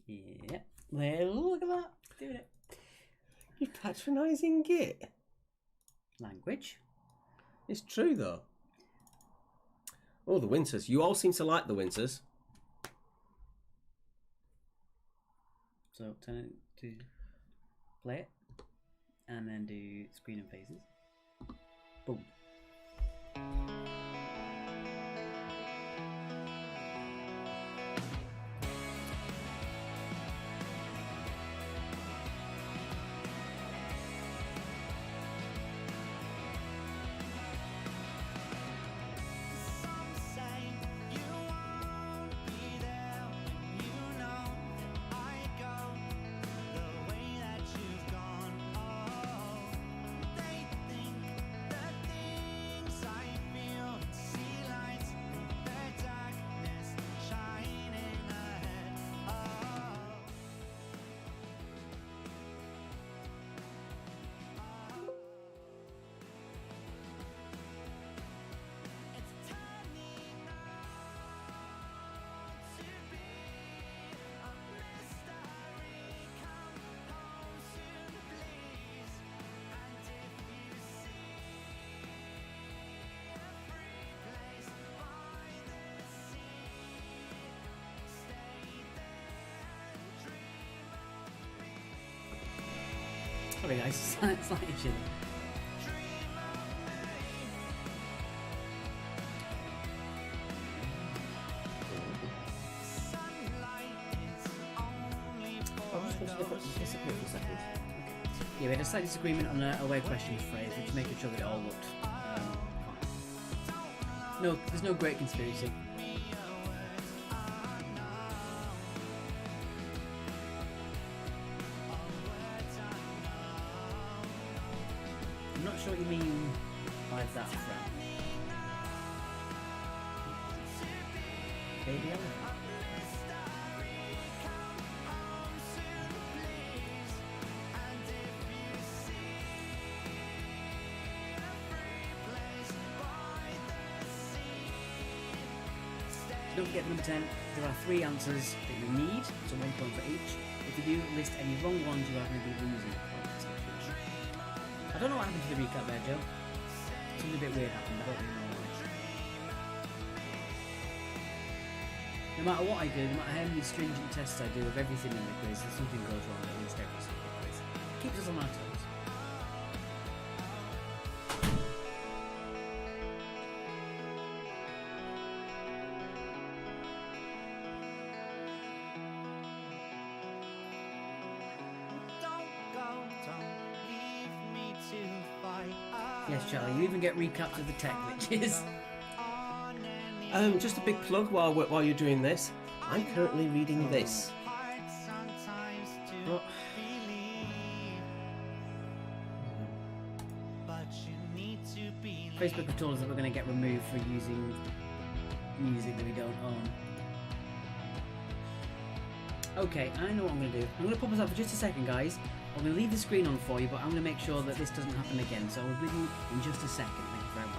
S1: Yeah. Well, look at that. Doing it.
S2: You patronising git.
S1: Language.
S2: It's true though. Oh, the Winters. You all seem to like the Winters.
S1: So turn it to play it. And then do screen and faces. Boom.
S3: Some say you won't be there when you know that I go the way that you've gone. Oh, they think the things I feel and see lights in the darkness shining ahead. Oh. It's turning out to be a mystery. Come home soon, please. And if you see a free place by the sea, stay there and dream of me.
S1: Sorry guys, it's slightly chilly.
S3: Dream of me. Sunlight is only for those
S1: Yeah, we had a slight disagreement on a away questions phrase, which making sure that it all looked. No, there's no great conspiracy. I'm not sure what you mean by that, Fran. Baby elephant. So don't forget number 10, there are 3 answers that you need, so 1 point for each. If you do list any wrong ones, you are going to be losing points. I don't know what happened to the recap there, Joe. Something a bit weird happened, I don't really know why. No matter what I do, no matter how many stringent tests I do of everything in the quiz, if something goes wrong at least every single quiz. Keeps us on our toes.
S3: Don't go, don't leave me to fight.
S1: Yes, Charlie, you even get recaps of the tech glitches.
S3: On any
S2: Just a big plug while you're doing this. I'm currently reading this.
S3: hard sometimes to
S1: But
S3: believe, but you need to believe.
S1: Facebook have told us that we're going to get removed for using music that we don't own. Okay, I know what I'm going to do. I'm going to pop this up for just a second, guys. I'm going to leave the screen on for you, but I'm going to make sure that this doesn't happen again. So I'll be with you in just a second. Thank you very much.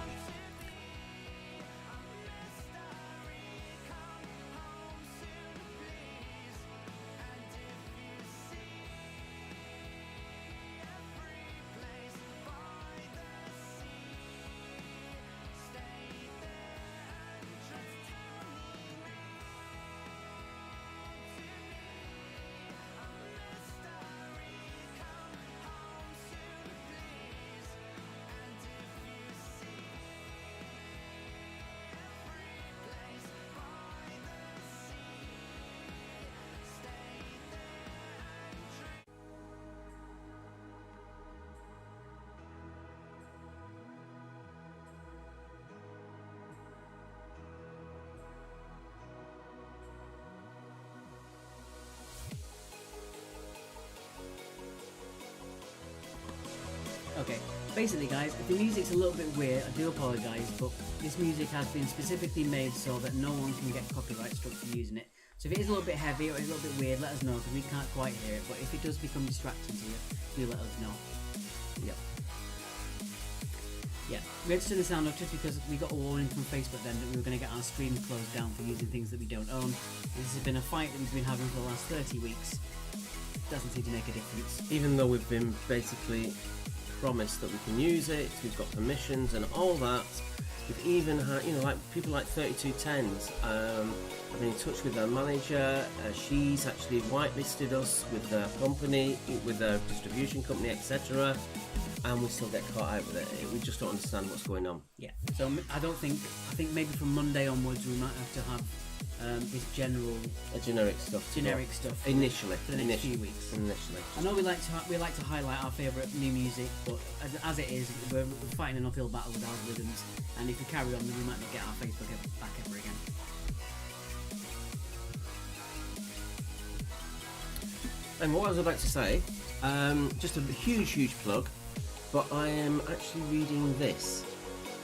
S1: Basically, guys, if the music's a little bit weird, I do apologise, but this music has been specifically made so that no one can get copyright struck for using it. So if it is a little bit heavy or it's a little bit weird, let us know, because we can't quite hear it. But if it does become distracting to you, do let us know.
S2: Yep.
S1: Yeah, we had to turn the sound off just because we got a warning from Facebook then that we were going to get our stream closed down for using things that we don't own. This has been a fight that we've been having for the last 30 weeks. Doesn't seem to make a difference.
S2: Even though we've been basically promised that we can use it, we've got permissions and all that. We've even had, like people like 3210s. I've been in touch with their manager. She's actually whitelisted us with their company, with their distribution company, etc. And we still get caught out with it. We just don't understand what's going on.
S1: Yeah, so I think maybe from Monday onwards we might have to have this
S2: Generic stuff. Initially.
S1: For the next few weeks.
S2: Initially.
S1: I know we like to highlight our favourite new music, but as it is, we're fighting an uphill battle with algorithms, and if we carry on, then we might not get our Facebook back ever again.
S2: And what I was about to say, just a huge plug, but I am actually reading this.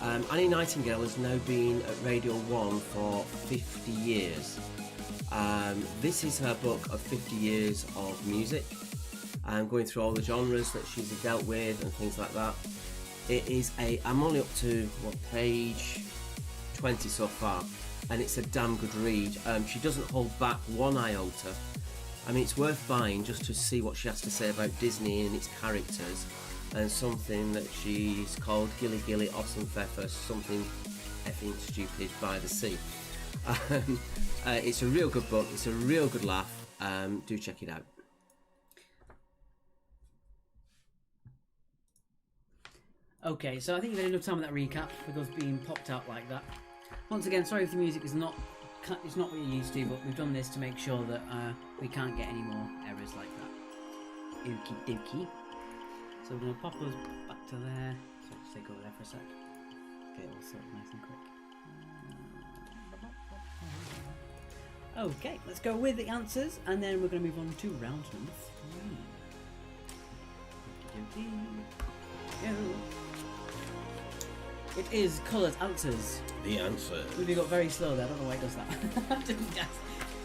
S2: Annie Nightingale has now been at Radio 1 for 50 years. This is her book of 50 years of music. Going through all the genres that she's dealt with and things like that. It is I'm only up to page 20 so far, and it's a damn good read. She doesn't hold back one iota. I mean, it's worth buying just to see what she has to say about Disney and its characters, and something that she's called Gilly Gilly Awesome Pfeffer, something effing stupid by the sea. It's a real good book, it's a real good laugh. Do check it out.
S1: Okay, so I think you've had enough time with that recap with us being popped out like that. Once again, sorry if the music is not what you're used to, but we've done this to make sure that we can't get any more errors like that. Okie dokie. So we're going to pop us back to there. So just take over there for a sec. Get it all sorted nice and quick. Okay, let's go with the answers, and then we're going to move on to round number 3. Go. It is coloured answers.
S2: The answer.
S1: We got very slow there. I don't know why it does that. I didn't guess.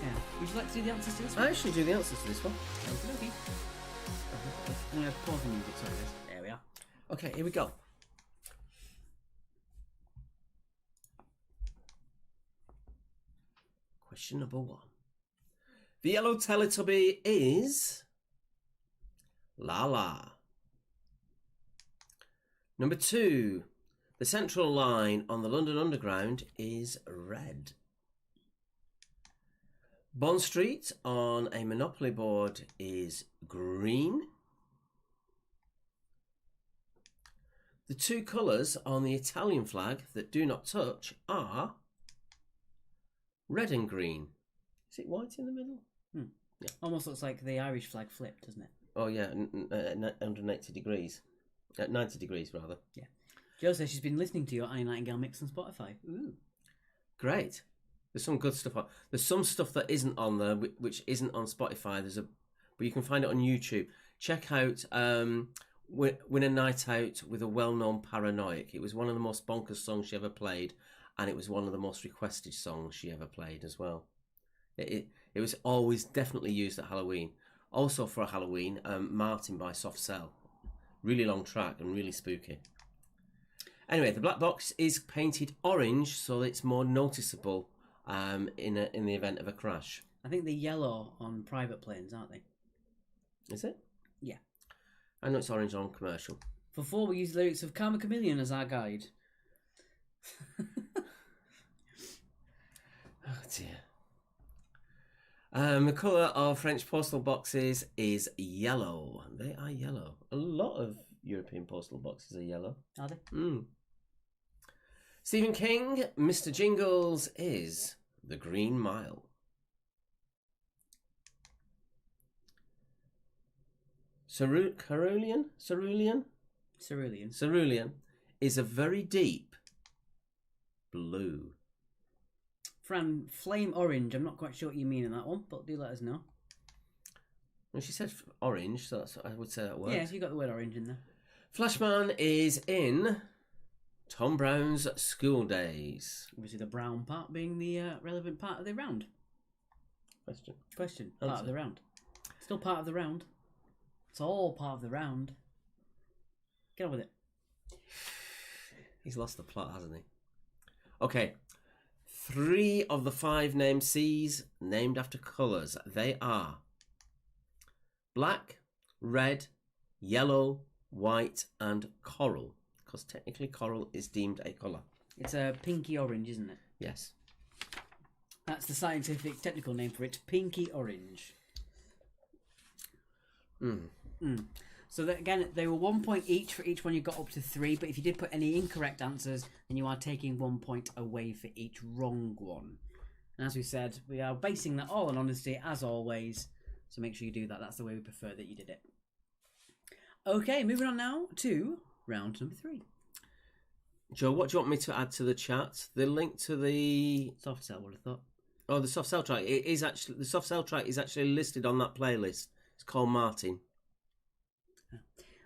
S1: Yeah. Would you like to do the answers to this one?
S2: I actually do the answers to this one.
S1: Okay. I'm going to pause the music. Sorry, guys. There we are.
S2: Okay, here we go. Question number 1. The yellow Teletubby is Laa-Laa. Number 2. The central line on the London Underground is red. Bond Street on a Monopoly board is green. The 2 colours on the Italian flag that do not touch are red and green. Is it white in the middle?
S1: Yeah. Almost looks like the Irish flag flipped, doesn't it?
S2: Oh yeah, 180 degrees. 90 degrees rather.
S1: Yeah. Jo says she's been listening to your Annie Nightingale mix on Spotify. Ooh.
S2: Great. There's some good stuff on. There's some stuff that isn't on there, which isn't on Spotify. But you can find it on YouTube. Check out Win a Night Out with a well-known Paranoic. It was one of the most bonkers songs she ever played, and it was one of the most requested songs she ever played as well. It was always definitely used at Halloween. Also for Halloween, Martin by Soft Cell. Really long track and really spooky. Anyway, the black box is painted orange so it's more noticeable in the event of a crash.
S1: I think they're yellow on private planes, aren't they?
S2: Is it?
S1: Yeah.
S2: I know it's orange on commercial.
S1: For 4, we use the lyrics of Karma Chameleon as our guide.
S2: Oh dear. The colour of French postal boxes is yellow. They are yellow. A lot of European postal boxes are yellow.
S1: Are they?
S2: Stephen King, Mr. Jingles is The Green Mile. Cerulean is a very deep blue.
S1: Fran, flame orange. I'm not quite sure what you mean in that one, but do let us know.
S2: Well, she said orange, so I would say that works.
S1: Yeah, you got the word orange in there.
S2: Flashman is in Tom Brown's School Days.
S1: Obviously, the brown part being the relevant part of the round.
S2: Question.
S1: Part
S2: Answer.
S1: of the round. Still part of the round. It's all part of the round. Get on with it.
S2: He's lost the plot, hasn't he? Okay. 3 of the 5 named seas named after colours. They are black, red, yellow, white, and coral. Because technically coral is deemed a colour.
S1: It's a pinky orange, isn't it?
S2: Yes.
S1: That's the scientific technical name for it. Pinky orange. So that, again, they were 1 point each for each one. You got up to 3, but if you did put any incorrect answers, then you are taking 1 point away for each wrong one. And as we said, we are basing that all on honesty, as always. So make sure you do that. That's the way we prefer that you did it. Okay, moving on now to round number 3.
S2: Joe, what do you want me to add to the chat? The link to the
S1: Soft sell, would have thought.
S2: Oh, the soft cell track. It is actually the soft cell track is actually listed on that playlist. It's called Martin.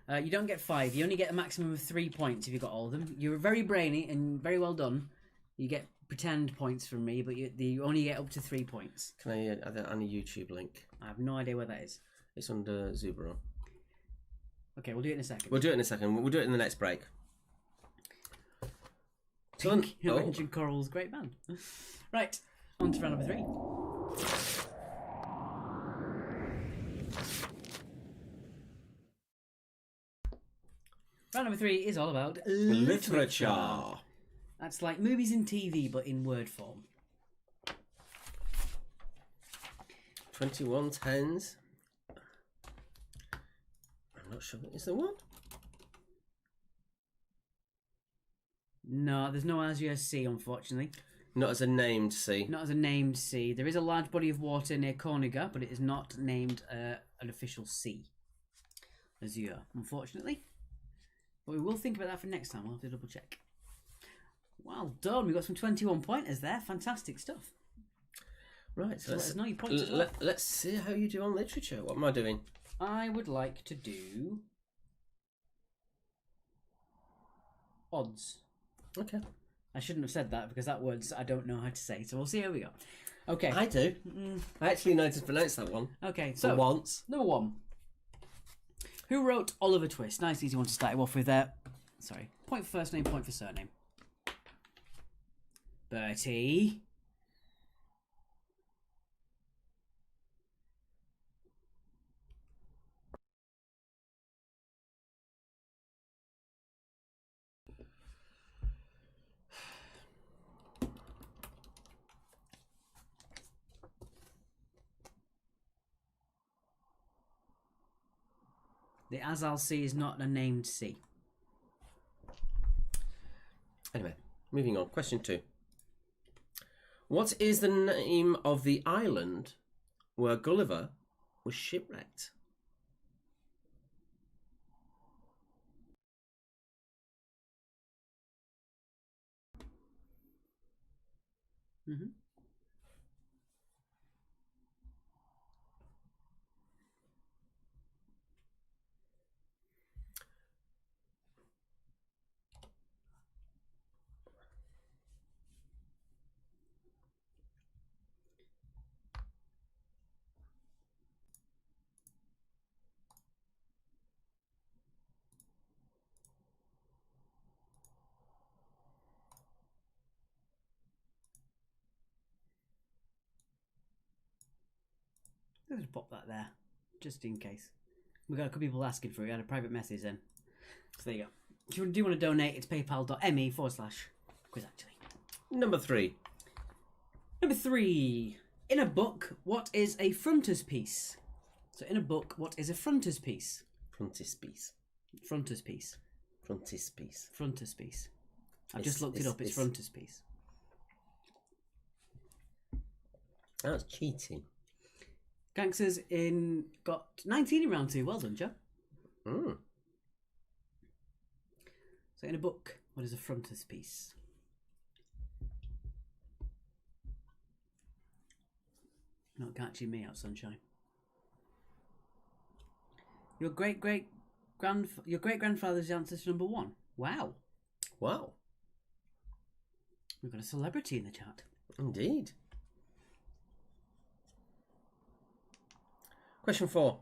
S1: You don't get 5. You only get a maximum of 3 points if you got all of them. You're very brainy and very well done. You get pretend points from me, but you only get up to 3 points.
S2: Can I add that on a YouTube link?
S1: I have no idea where that is.
S2: It's under Zubero.
S1: Okay, we'll do it in a second.
S2: We'll do it in a second. We'll do it in the next break.
S1: Pink, Orange and Coral's great band. Right, on to round number 3. Round number 3 is all about
S2: Literature.
S1: That's like movies and TV, but in word form.
S2: 2110s. I'm not sure. Is there one?
S1: No, there's no Azure Sea, unfortunately.
S2: Not as a named sea.
S1: Not as a named sea. There is a large body of water near Corniga, but it is not named an official sea. Azure, unfortunately. But we will think about that for next time. We'll have to double check. Well done. We got some 21 pointers there. Fantastic stuff.
S2: Right, so
S1: Let us know your points as well.
S2: let's see how you do on literature. What am I doing?
S1: I would like to do odds.
S2: Okay.
S1: I shouldn't have said that because that word's I don't know how to say. So we'll see how we go. Okay.
S2: I do. I actually know to pronounce that one.
S1: Okay.
S2: For
S1: So
S2: once.
S1: number 1. Who wrote Oliver Twist? Nice, easy one to start off with there. Sorry. Point for first name, point for surname. Bertie. The Azal Sea is not a named sea.
S2: Anyway, moving on. Question 2. What is the name of the island where Gulliver was shipwrecked?
S1: Mm-hmm. Let's pop that there, just in case. We got a couple people asking for it. We had a private message then. So there you go. If you do want to donate, it's paypal.me/quiz actually.
S2: Number 3.
S1: Number 3. In a book, what is a frontispiece? So in a book, what is a frontispiece?
S2: Frontispiece.
S1: Frontispiece.
S2: Frontispiece.
S1: Frontispiece. I've just looked it up. It's frontispiece.
S2: That's cheating.
S1: Gangsters got 19 in round 2. Well done, Joe.
S2: Mm.
S1: So in a book, what is a frontispiece? Not catching me out, sunshine. Your great your great grandfather's the answer to number 1. Wow.
S2: Wow.
S1: We've got a celebrity in the chat.
S2: Indeed. Question 4.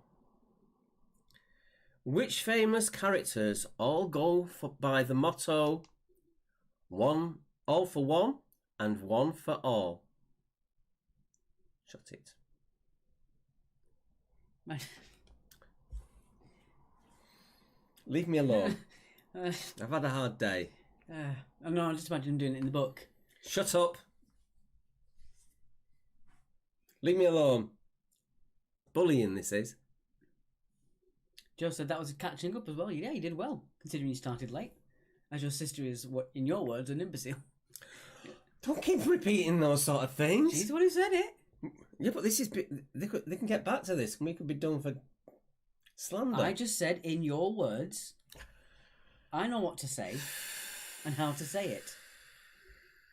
S2: Which famous characters all go by the motto one all for one and one for all? Shut it. Leave me alone. I've had a hard day.
S1: I know, I just imagine doing it in the book.
S2: Shut up. Leave me alone. Bullying, this is.
S1: Joe said that was catching up as well. Yeah, you did well, considering you started late. As your sister is, what, in your words, an imbecile.
S2: Don't keep repeating those sort of things.
S1: She's the one who said it.
S2: Yeah, but this is... They can get back to this and we could be done for slander.
S1: I just said, in your words, I know what to say and how to say it.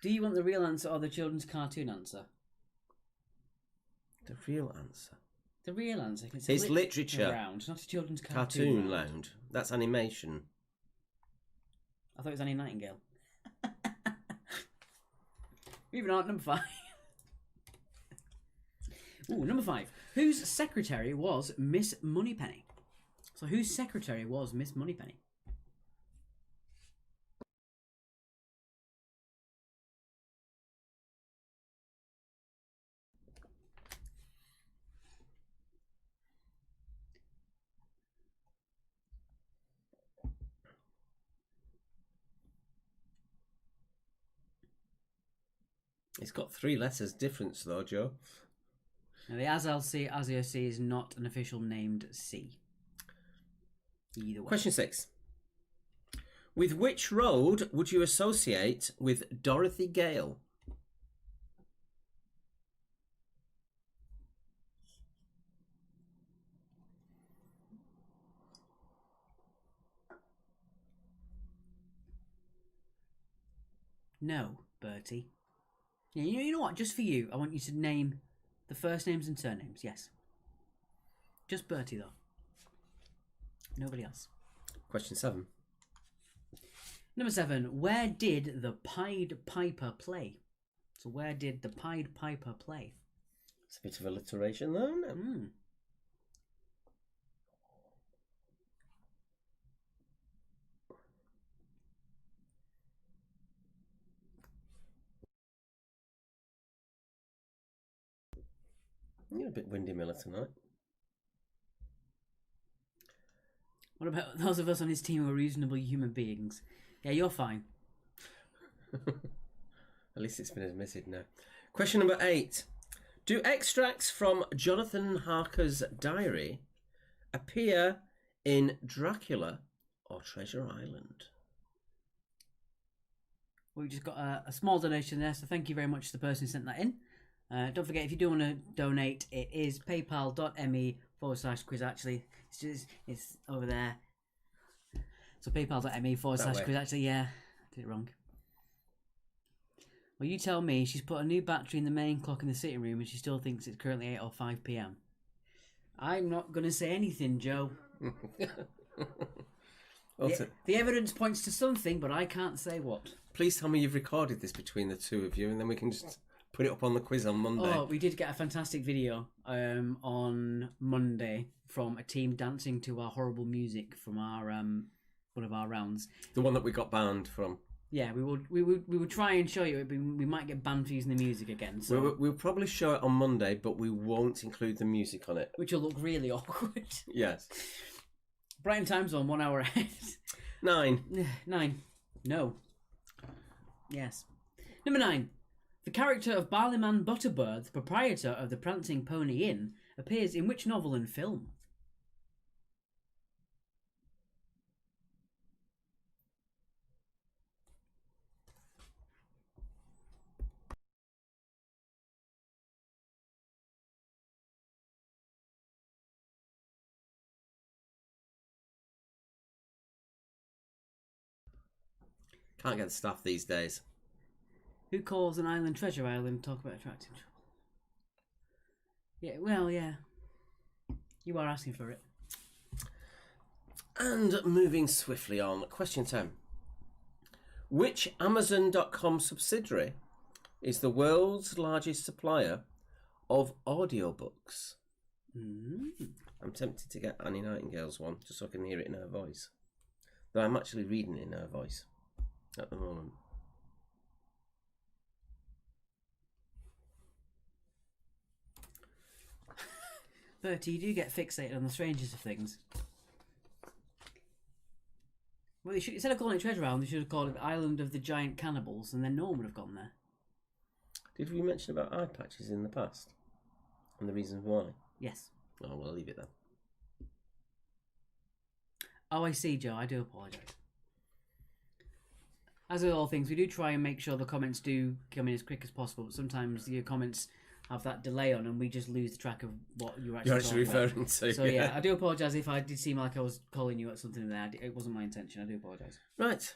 S1: Do you want the real answer or the children's cartoon answer?
S2: The real answer.
S1: The real answer.
S2: It's literature.
S1: Round, not a children's
S2: Cartoon round. That's animation.
S1: I thought it was Annie Nightingale. Moving on, number 5. Ooh, number 5. Whose secretary was Miss Moneypenny? So whose secretary was Miss Moneypenny?
S2: It's got 3 letters difference though, Joe.
S1: Now the Azio Sea is not an official named sea. Either way.
S2: Question 6. With which road would you associate with Dorothy Gale?
S1: No, Bertie. Yeah, you know what? Just for you, I want you to name the first names and surnames. Yes. Just Bertie, though. Nobody else.
S2: Question 7.
S1: Number 7. Where did the Pied Piper play? So where did the Pied Piper play?
S2: It's a bit of alliteration though, isn't it? You're a bit Windy Miller tonight.
S1: What about those of us on his team who are reasonable human beings? Yeah, you're fine.
S2: At least it's been admitted now. Question number 8. Do extracts from Jonathan Harker's diary appear in Dracula or Treasure Island?
S1: We just got a small donation there, so thank you very much to the person who sent that in. Don't forget, if you do want to donate, it is paypal.me/quiz. Actually, it's over there. So paypal.me/quiz. Actually, yeah, I did it wrong. Well, you tell me. She's put a new battery in the main clock in the sitting room, and she still thinks it's currently 8 or 5 p.m. I'm not going to say anything, Joe. The evidence points to something, but I can't say what.
S2: Please tell me you've recorded this between the two of you, and then we can just put it up on the quiz on Monday.
S1: Oh, we did get a fantastic video on Monday from a team dancing to our horrible music from our one of our rounds.
S2: The one that we got banned from.
S1: Yeah, we would try and show you it, but we might get banned for using the music again. So
S2: We'll probably show it on Monday, but we won't include the music on it.
S1: which will look really awkward.
S2: Yes.
S1: Brighton time zone, 1 hour ahead.
S2: 9.
S1: 9. No. Yes. Number 9. The character of Barleyman Butterbird, the proprietor of the Prancing Pony Inn, appears in which novel and film?
S2: Can't get the staff these days.
S1: Who calls an island Treasure Island? Talk about attracting trouble. Yeah, well, yeah. You are asking for it.
S2: And moving swiftly on, question 10. Which Amazon.com subsidiary is the world's largest supplier of audiobooks? I'm tempted to get Annie Nightingale's one, just so I can hear it in her voice. Though I'm actually reading it in her voice at the moment.
S1: Bertie, you do get fixated on the strangest of things. Well, instead of calling it Treasure Island, they should have called it Island of the Giant Cannibals, and then no one would have gone there.
S2: Did we mention about eye patches in the past? And the reasons why?
S1: Yes.
S2: Oh, well, I'll leave it then.
S1: Oh, I see, Joe. I do apologise. As with all things, we do try and make sure the comments do come in as quick as possible, but sometimes your comments have that delay on and we just lose the track of what you're actually talking
S2: referring
S1: about.
S2: to.
S1: So yeah, I do apologise if I did seem like I was calling you at something there. It wasn't my intention. I do apologise.
S2: Right.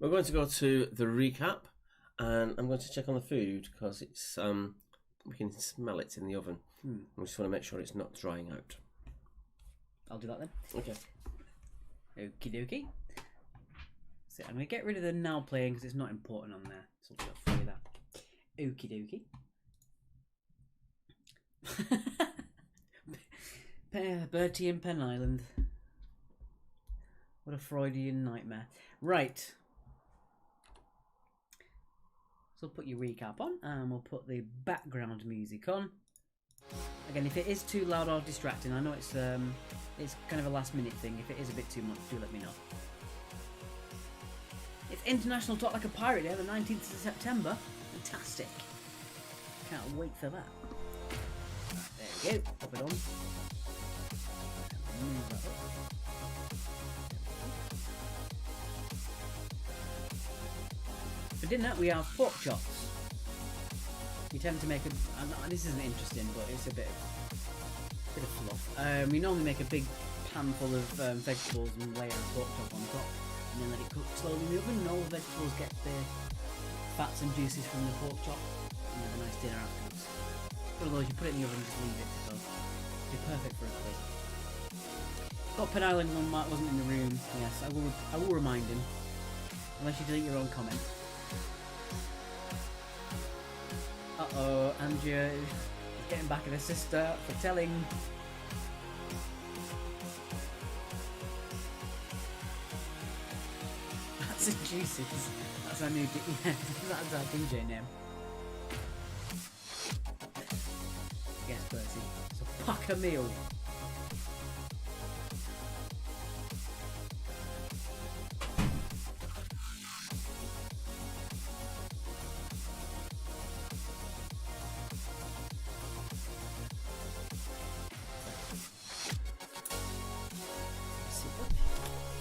S2: We're going to go to the recap, and I'm going to check on the food because it's we can smell it in the oven. We just want to make sure it's not drying out.
S1: I'll do that then.
S2: Okay.
S1: Okie dokie. So I'm going to get rid of the now playing because it's not important on there. So I'll just free that. Okie dokie. Bertie and Pen Island. What a Freudian nightmare. Right. So put your recap on and we'll put the background music on. Again, if it is too loud or distracting, I know it's kind of a last minute thing. If it is a bit too much, do let me know. It's International Talk Like a Pirate Day, the 19th of September. Fantastic. Can't wait for that. There we go. Pop it on. Move that up. For dinner, we have pork chops. We tend to make this isn't interesting, but it's a bit of fluff. We normally make a big pan full of vegetables and layer a pork chop on top, and then let it cook slowly in the oven, and all the vegetables get the fats and juices from the pork chop, and have a nice dinner afterwards. Otherwise, you put it in the oven and just leave it, so it'd be perfect for a quiz. Got Pen Island when Mark wasn't in the room. Yes, I will remind him, unless you delete your own comment. Uh-oh, Andrea is getting back at her sister for telling. That's a Juices. That's our new yeah, that's our DJ name. Yes, Bertie. It's a pucker meal.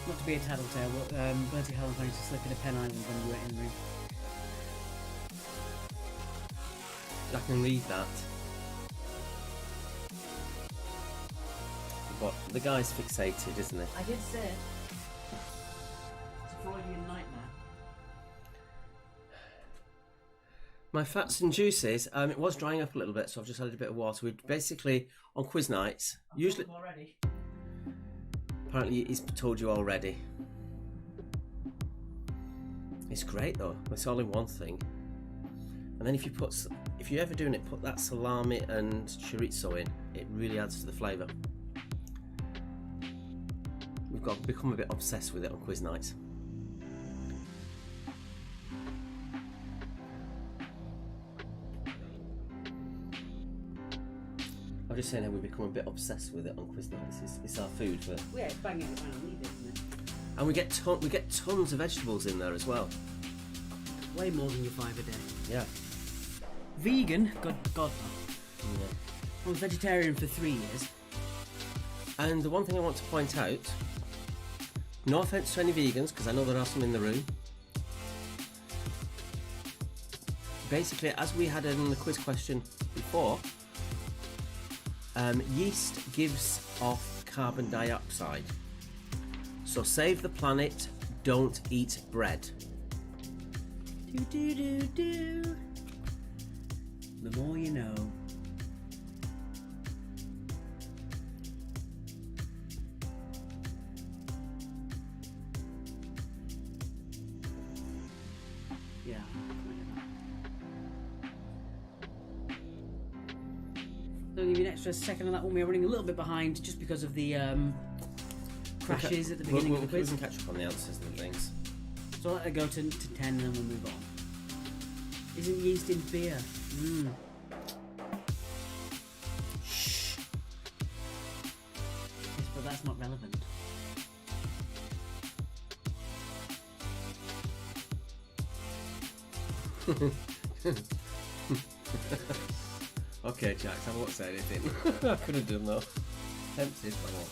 S1: Not to be a tattletale, but Bertie Helen managed to slip in a Pen Island when we were in the room.
S2: I can read that. But the guy's fixated, isn't he?
S1: I did say it. It's a Freudian nightmare.
S2: My fats and juices, it was drying up a little bit, so I've just added a bit of water. We basically, on quiz nights, usually...
S1: Already.
S2: Apparently he's told you already. It's great though. It's all in one thing. And then if you're ever doing it, put that salami and chorizo in. It really adds to the flavour. We've got to become a bit obsessed with it on quiz nights. I'm just saying how we become a bit obsessed with it on quiz nights. It's our food, but
S1: Yeah, it's banging it around leave it, isn't it?
S2: and we get tons of vegetables in there as well.
S1: Way more than your 5 a day.
S2: Yeah.
S1: Vegan? God.
S2: Yeah.
S1: I was vegetarian for 3 years.
S2: And the one thing I want to point out, no offence to any vegans, because I know there are some in the room. Basically, as we had in the quiz question before, yeast gives off carbon dioxide. So save the planet, don't eat bread.
S1: Do. The more you know. I'll give you an extra second on that one. We're running a little bit behind just because of the crashes at the beginning of the quiz.
S2: We can catch up on the answers and things.
S1: So I'll let it go to 10 and then we'll move on. Isn't yeast in beer?
S2: Shh.
S1: Yes, but that's not relevant.
S2: Okay, Jax, I won't say anything. I could have done though. Tempted, but I won't.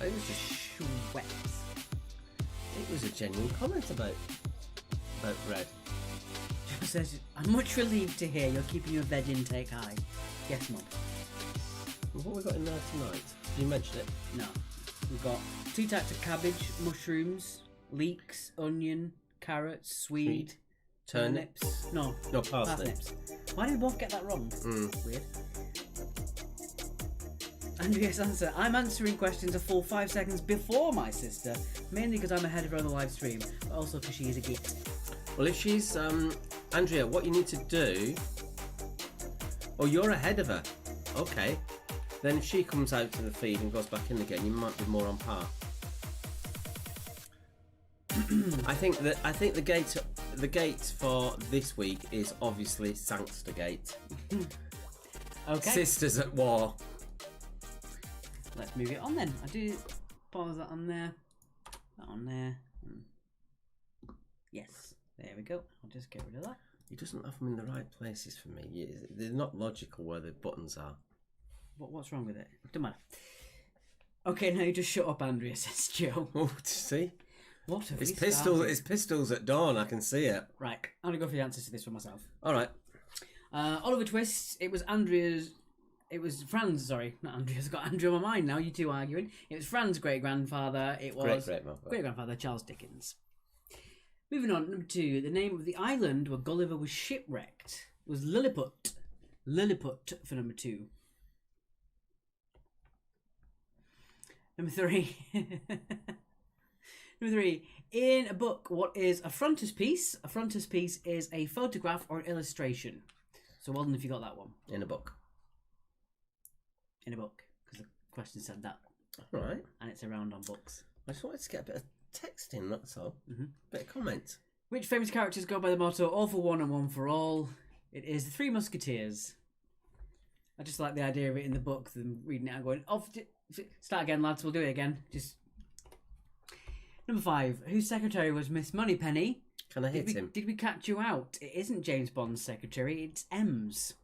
S2: It was just
S1: Schweppes.
S2: It was a genuine comment about bread.
S1: Joe says, I'm much relieved to hear you're keeping your veg intake high. Yes, Mum.
S2: What we got in there tonight? You mentioned it.
S1: No. We've got 2 types of cabbage, mushrooms, leeks, onion, carrots, swede,
S2: Turnips.
S1: No,
S2: Parsnips.
S1: Why did we both get that wrong? Weird. Andrea's answer. I'm answering questions a full 5 seconds before my sister, mainly because I'm ahead of her on the live stream, but also because she is a geek.
S2: Well, if she's Andrea, what you need to do. Oh, you're ahead of her. Okay. Then if she comes out to the feed and goes back in again, you might be more on par. I think the gate for this week is obviously Sangster Gate.
S1: Okay.
S2: Sisters at War.
S1: Let's move it on then. I do pause that on there. That on there. Yes. There we go. I'll just get rid of that.
S2: He doesn't have them in the right places for me. They're not logical where the buttons are.
S1: What's wrong with it? Doesn't matter. Okay, now you just shut up, Andrea, says Joe.
S2: Oh, see?
S1: What have
S2: It's
S1: we
S2: pistols.
S1: started?
S2: It's pistols at dawn. I can see it.
S1: Right, I'm gonna go for the answers to this for myself.
S2: All right.
S1: Oliver Twist. It was Andrea's. It was Fran's. Sorry, not Andrea's. I've got Andrew on my mind now. You two arguing. It was Fran's great grandfather. It was
S2: Great
S1: grandfather Charles Dickens. Moving on, number 2. The name of the island where Gulliver was shipwrecked was Lilliput. Lilliput for number 2. Number 3. Number 3. In a book, what is a frontispiece? A frontispiece is a photograph or an illustration. So well done if you got that one.
S2: In a book.
S1: In a book, because the question said that.
S2: All right.
S1: And it's around on books.
S2: I just wanted to get a bit of text in, that's all. Bit of comment.
S1: Which famous characters go by the motto, all for one and one for all? It is the Three Musketeers. I just like the idea of it in the book, them reading it and going, start again, lads, we'll do it again. Just. Number 5. Whose secretary was Miss Moneypenny?
S2: Can I hit him?
S1: Did we catch you out? It isn't James Bond's secretary, it's M's.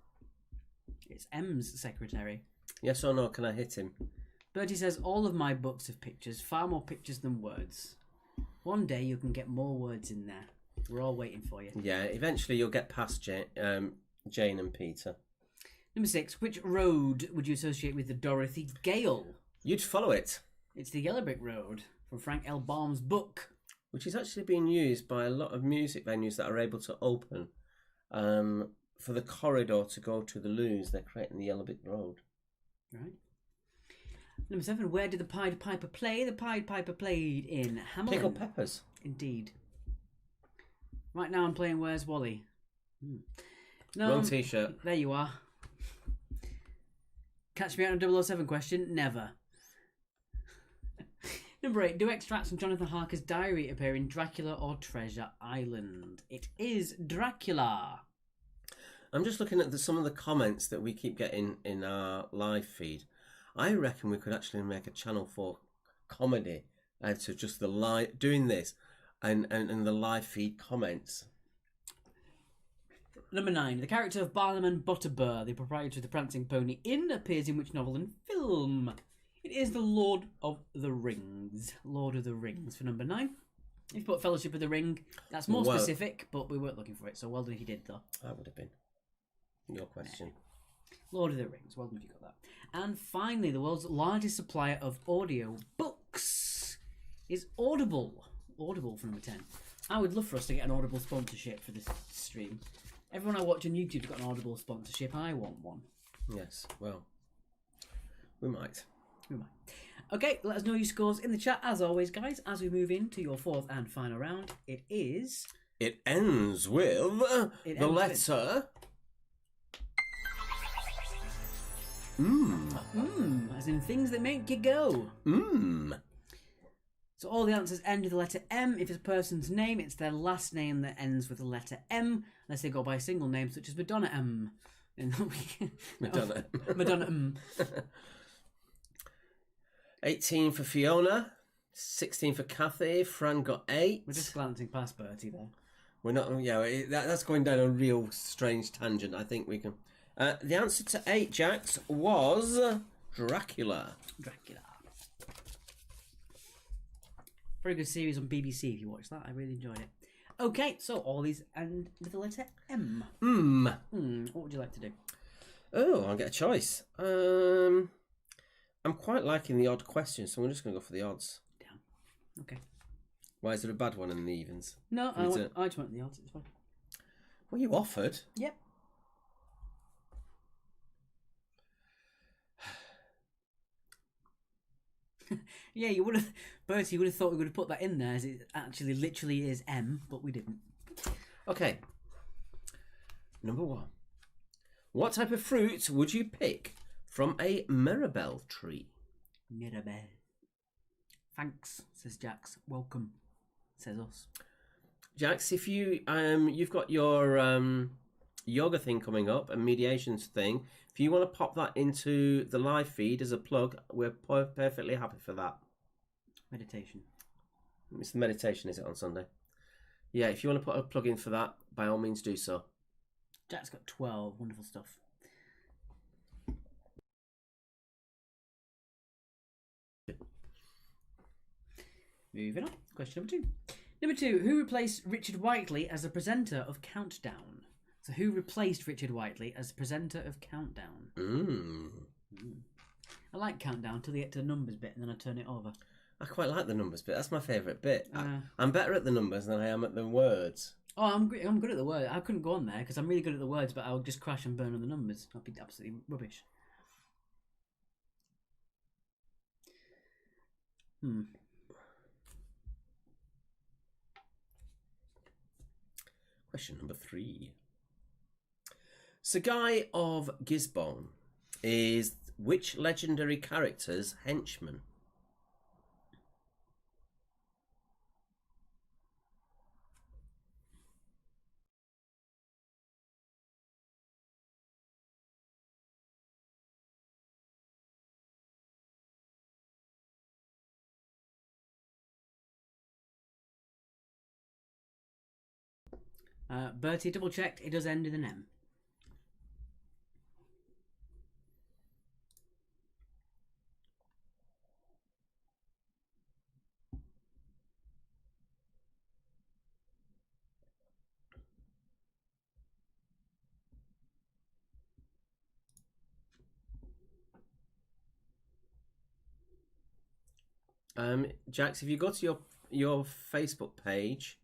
S1: It's M's secretary.
S2: Yes or no, can I hit him?
S1: Bertie says, all of my books have pictures, far more pictures than words. One day you can get more words in there. We're all waiting for you.
S2: Yeah, eventually you'll get past Jane and Peter.
S1: Number 6. Which road would you associate with the Dorothy Gale?
S2: You'd follow it.
S1: It's the Yellow Brick Road from Frank L. Baum's book.
S2: Which is actually being used by a lot of music venues that are able to open for the corridor to go to the loos. They're creating the Yellow Brick Road.
S1: Right. Number 7. Where did the Pied Piper play? The Pied Piper played in Hamelin.
S2: Pickled peppers.
S1: Indeed. Right now I'm playing Where's Wally? No,
S2: Wrong t-shirt.
S1: There you are. Catch me out on a 007 question? Never. Number 8. Do extracts from Jonathan Harker's diary appear in Dracula or Treasure Island? It is Dracula.
S2: I'm just looking at some of the comments that we keep getting in our live feed. I reckon we could actually make a Channel 4 comedy out of just the live doing this and the live feed comments.
S1: Number 9. The character of Barnum Butterbur, the proprietor of the Prancing Pony Inn, appears in which novel and film? It is the Lord of the Rings. Lord of the Rings for number 9. If you put Fellowship of the Ring, that's more specific, but we weren't looking for it, so well done if you did, though.
S2: That would have been your question.
S1: Lord of the Rings, well done if you got that. And finally, the world's largest supplier of audio books is Audible. Audible for number 10. I would love for us to get an Audible sponsorship for this stream. Everyone I watch on YouTube's got an Audible sponsorship. I want one.
S2: Yes, well, we might.
S1: We might. Okay, let us know your scores in the chat, as always, guys, as we move into your 4th and final round. It ends
S2: with the letter
S1: As in things that make you go. So all the answers end with the letter M. If it's a person's name, it's their last name that ends with the letter M, unless they go by a single name, such as Madonna M.
S2: Madonna.
S1: Madonna M.
S2: 18 for Fiona. 16 for Kathy. Fran got 8.
S1: We're just glancing past Bertie there.
S2: We're not. Yeah, that's going down a real strange tangent. I think we can. The answer to 8, Jax, was Dracula.
S1: Dracula. Very good series on BBC if you watch that. I really enjoyed it. Okay, so all these end with the letter M. What would you like to do?
S2: Oh, I'll get a choice. I'm quite liking the odd question, so I'm just going to go for the odds.
S1: Damn. Okay.
S2: Why is there a bad one in the evens?
S1: No, I just want the odds. It's fine.
S2: Well, you offered.
S1: Yep. Yeah, you would have, Bertie. You would have thought we would have put that in there, as it actually literally is M, but we didn't.
S2: Okay. Number 1. What type of fruit would you pick from a Mirabelle tree?
S1: Mirabelle. Thanks, says Jax. Welcome, says us.
S2: Jax, if you've got your yoga thing coming up, a mediations thing, if you want to pop that into the live feed as a plug, we're perfectly happy for that.
S1: Meditation.
S2: It's the meditation, is it, on Sunday? Yeah, if you want to put a plug in for that, by all means do so.
S1: Jack's got 12. Wonderful stuff. Moving on. Question number 2. Number 2. Who replaced Richard Whiteley as the presenter of Countdown? So who replaced Richard Whiteley as presenter of Countdown? I like Countdown till they get to the numbers bit and then I turn it over.
S2: I quite like the numbers bit. That's my favourite bit. I'm better at the numbers than I am at the words.
S1: Oh, I'm good at the words. I couldn't go on there because I'm really good at the words, but I'll just crash and burn on the numbers. I'll be absolutely rubbish.
S2: Question number 3. Sir Guy of Gisborne is which legendary character's henchman?
S1: Bertie double checked. It does end in an M.
S2: Jax, if you go to your Facebook page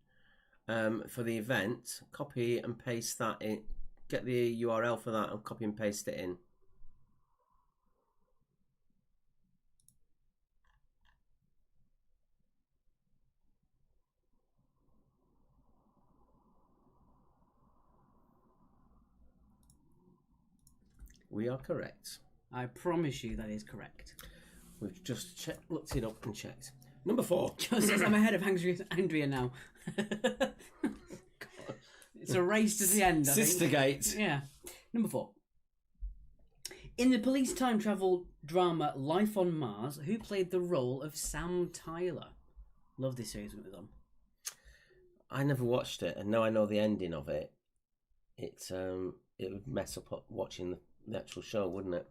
S2: for the event, copy and paste that in. Get the URL for that and copy and paste it in. We are correct.
S1: I promise you that is correct.
S2: We've just looked it up and checked. Number 4.
S1: Just says I'm ahead of Andrea now. It's a race to the end, I think.
S2: Sistergate.
S1: Yeah. Number 4. In the police time travel drama Life on Mars, who played the role of Sam Tyler? Love this series when it was on.
S2: I never watched it, and now I know the ending of it. It would mess up watching the actual show, wouldn't it?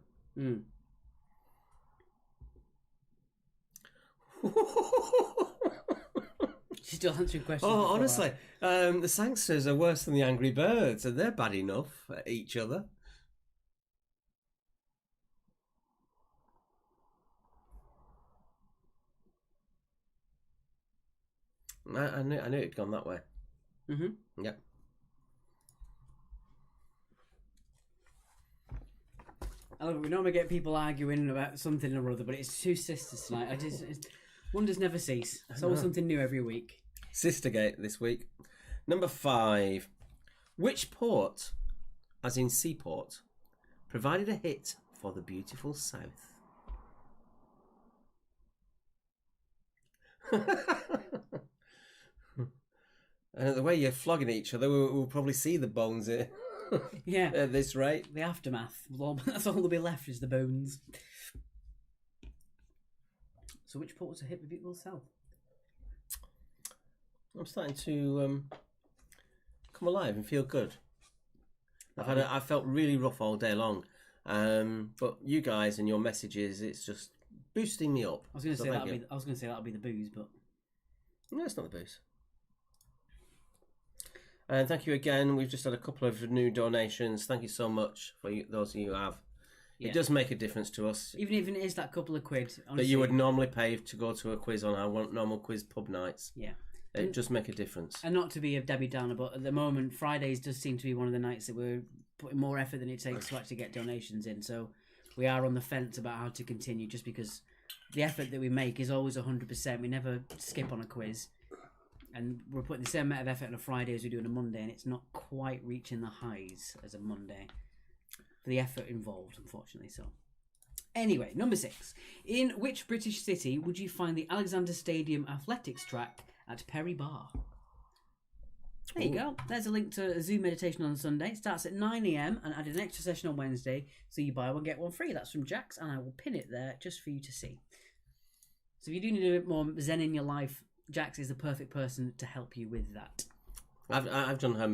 S1: She's still answering questions.
S2: Oh, honestly, the Sangsters are worse than the Angry Birds, and they're bad enough at each other. I knew it'd gone that way. Yep.
S1: I love it. We normally get people arguing about something or other, but it's two sisters tonight. Wonders never cease. It's always something new every week.
S2: Sistergate this week. Number 5. Which port, as in seaport, provided a hit for the beautiful South. The way you're flogging each other, we'll probably see the bones here.
S1: Yeah.
S2: At this rate.
S1: The aftermath. That's all that'll be left is the bones. So which part was to hit the beautiful South?
S2: I'm starting to come alive and feel good. I felt really rough all day long, but you guys and your messages, it's just boosting me up.
S1: I was going to
S2: So
S1: say
S2: thank
S1: that'll be the booze, but
S2: No, it's not the booze. And thank you again. We've just had a couple of new donations. Thank you so much for those of you who have.
S1: yeah.
S2: It does make a difference to us.
S1: Even if it is that couple of quid, honestly,
S2: That you would normally pay to go to a quiz on our normal quiz pub nights.
S1: yeah.
S2: It does make a difference.
S1: And not to be a Debbie Downer, but at the moment, Fridays does seem to be one of the nights that we're putting more effort than it takes to actually get donations in. So we are on the fence about how to continue, just because the effort that we make is always 100%. We never skip on a quiz. And we're putting the same amount of effort on a Friday as we do on a Monday, and it's not quite reaching the highs as a Monday for the effort involved, unfortunately. So, anyway, number 6. In which British city would you find the Alexander Stadium athletics track at Perry Bar? There you go. There's a link to a Zoom meditation on Sunday. It starts at 9 a.m. and added an extra session on Wednesday. So you buy one, get one free. That's from Jax, and I will pin it there just for you to see. So if you do need a bit more zen in your life, Jax is the perfect person to help you with that.
S2: I've done her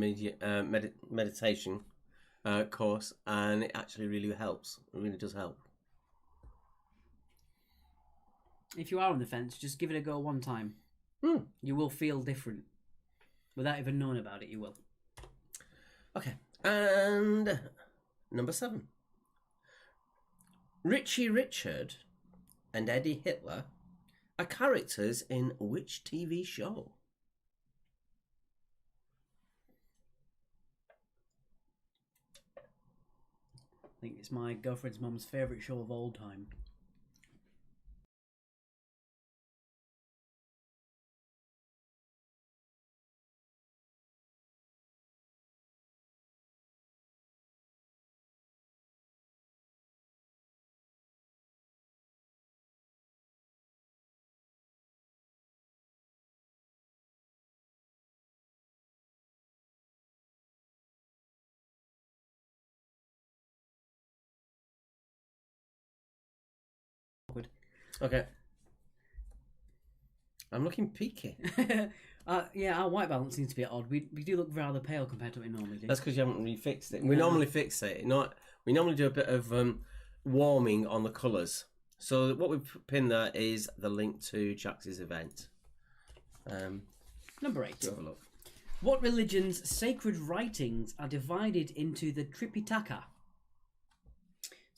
S2: meditation course, and it actually really helps. It really does help.
S1: If you are on the fence, just give it a go one time. You will feel different. Without even knowing about it, you will.
S2: Okay, and number 7. Richie Richard and Eddie Hitler are characters in which TV show?
S1: I think it's my girlfriend's mum's favourite show of all time.
S2: Okay. I'm looking peaky.
S1: Yeah, our white balance seems to be odd. We do look rather pale compared to what we normally do.
S2: That's because you haven't refixed it. We normally fix it. We normally do a bit of warming on the colours. So what we've pinned there is the link to Jax's event.
S1: Number 8.
S2: Do have a look.
S1: What religion's sacred writings are divided into the Tripitaka?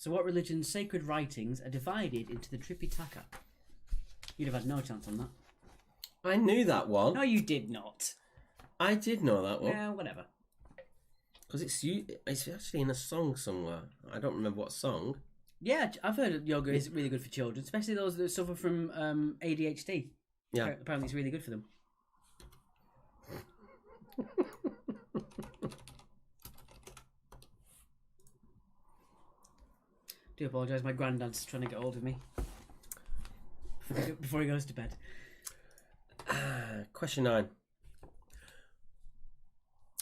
S1: So what religion's sacred writings are divided into the Tripitaka? You'd have had no chance on that.
S2: I knew that one.
S1: No, you did not.
S2: I did know that one.
S1: Yeah, whatever.
S2: Because it's actually in a song somewhere. I don't remember what song.
S1: Yeah, I've heard that yoga is really good for children, especially those that suffer from ADHD.
S2: Yeah.
S1: Apparently it's really good for them. Do apologise, my granddad's trying to get hold of me before he goes to bed.
S2: Question 9.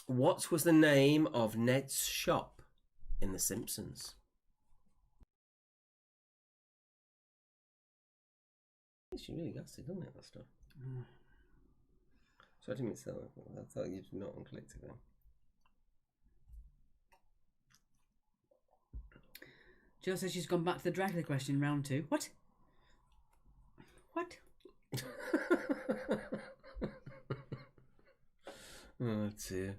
S2: What was the name of Ned's shop in The Simpsons? It's really gassy, doesn't it, that stuff? So I didn't mean to say that. I thought you'd not unclicked it then.
S1: Jill says she's gone back to the Dracula question in round 2. What? What?
S2: Oh dear.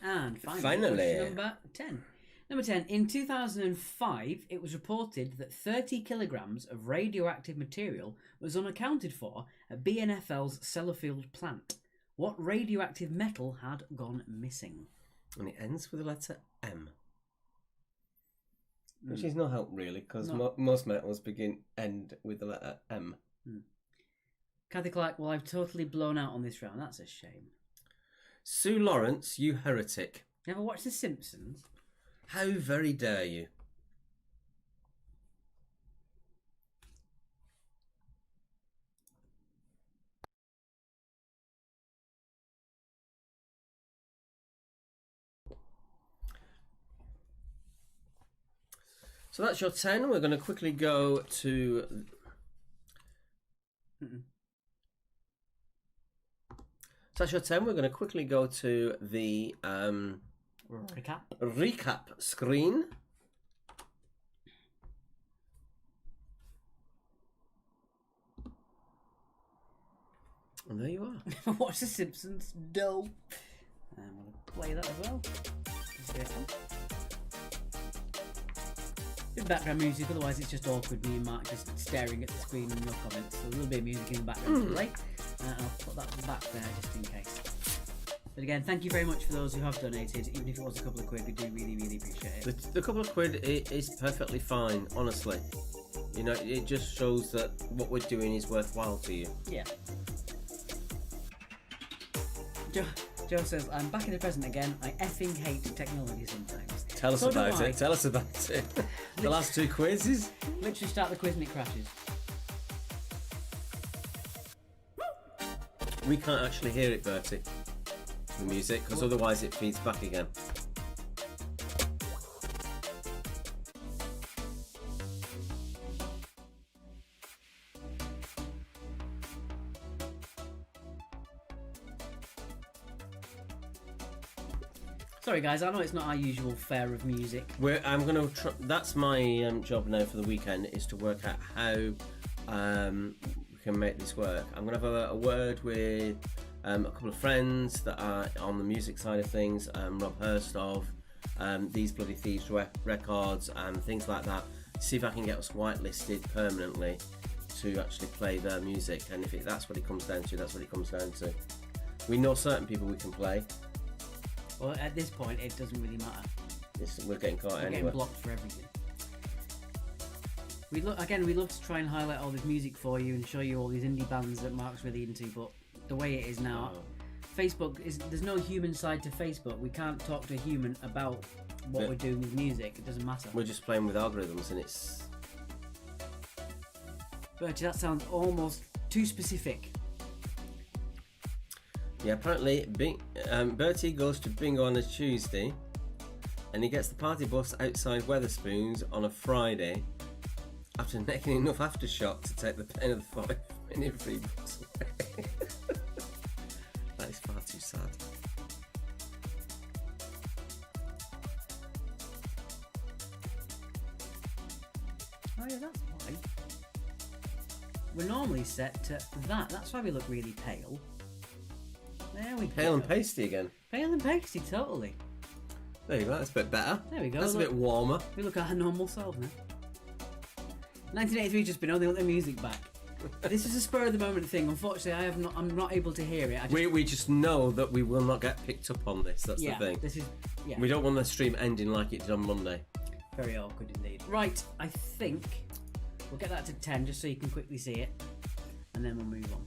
S1: And
S2: Finally.
S1: question number 10. Number 10. In 2005, it was reported that 30 kilograms of radioactive material was unaccounted for at BNFL's Sellafield plant. What radioactive metal had gone missing?
S2: And it ends with the letter M. Which is no help really, because most metals end with the letter M.
S1: Kathy Clark, well, I've totally blown out on this round. That's a shame.
S2: Sue Lawrence, you heretic.
S1: Never watched The Simpsons?
S2: How very dare you? So that's your 10. We're going to quickly go to... So that's your 10. We're going to quickly go to the recap screen. And there you are.
S1: Never watched The Simpsons? No. I'm going to play that as well. Let's get on. Bit of background music, otherwise it's just awkward, me and Mark just staring at the screen and your comments. So a little bit of music in the background to play. I'll put that back there just in case. But again, thank you very much for those who have donated, even if it was a couple of quid. We do really, really appreciate it.
S2: The couple of quid is perfectly fine, honestly. You know, it just shows that what we're doing is worthwhile to you.
S1: Yeah. Joe says, I'm back in the present again. I effing hate technology sometimes.
S2: Tell us about it. Tell us about it. The last 2 quizzes.
S1: Literally start the quiz and it crashes.
S2: We can't actually hear it, Bertie, the music, because otherwise it feeds back again.
S1: Sorry guys, I know it's not our usual fare of music.
S2: I'm going to. That's my job now for the weekend, is to work out how we can make this work. I'm going to have a word with a couple of friends that are on the music side of things. Rob Hurst of These Bloody Thieves Records and things like that. See if I can get us whitelisted permanently to actually play their music. And if that's what it comes down to, that's what it comes down to. We know certain people we can play.
S1: Well, at this point, it doesn't really matter.
S2: We're getting caught
S1: We're
S2: anyway.
S1: getting blocked for everything. We love to try and highlight all this music for you and show you all these indie bands that Mark's really into, but the way it is now, Facebook there's no human side to Facebook. We can't talk to a human about what we're doing with music. It doesn't matter.
S2: We're just playing with algorithms, and it's...
S1: Bertie, that sounds almost too specific.
S2: Yeah, apparently Bertie goes to bingo on a Tuesday and he gets the party bus outside Weatherspoons on a Friday after necking enough aftershock to take the pain of the 5-minute free bus away. That is far too sad.
S1: Oh yeah, that's why. We're normally set to that. That's why we look really pale. There we go.
S2: Pale and pasty again.
S1: Pale and pasty, totally.
S2: There you go, that's a bit better.
S1: There we go.
S2: That's a
S1: look.
S2: bit warmer.
S1: We look our normal selves now. 1983 just been on. They want their music back. This is a spur of the moment thing. Unfortunately, I'm not able to hear it.
S2: We just know that we will not get picked up on this. That's the thing.
S1: This is
S2: We don't want the stream ending like it did on Monday.
S1: very awkward indeed. Right, I think we'll get that to 10 just so you can quickly see it, and then we'll move on,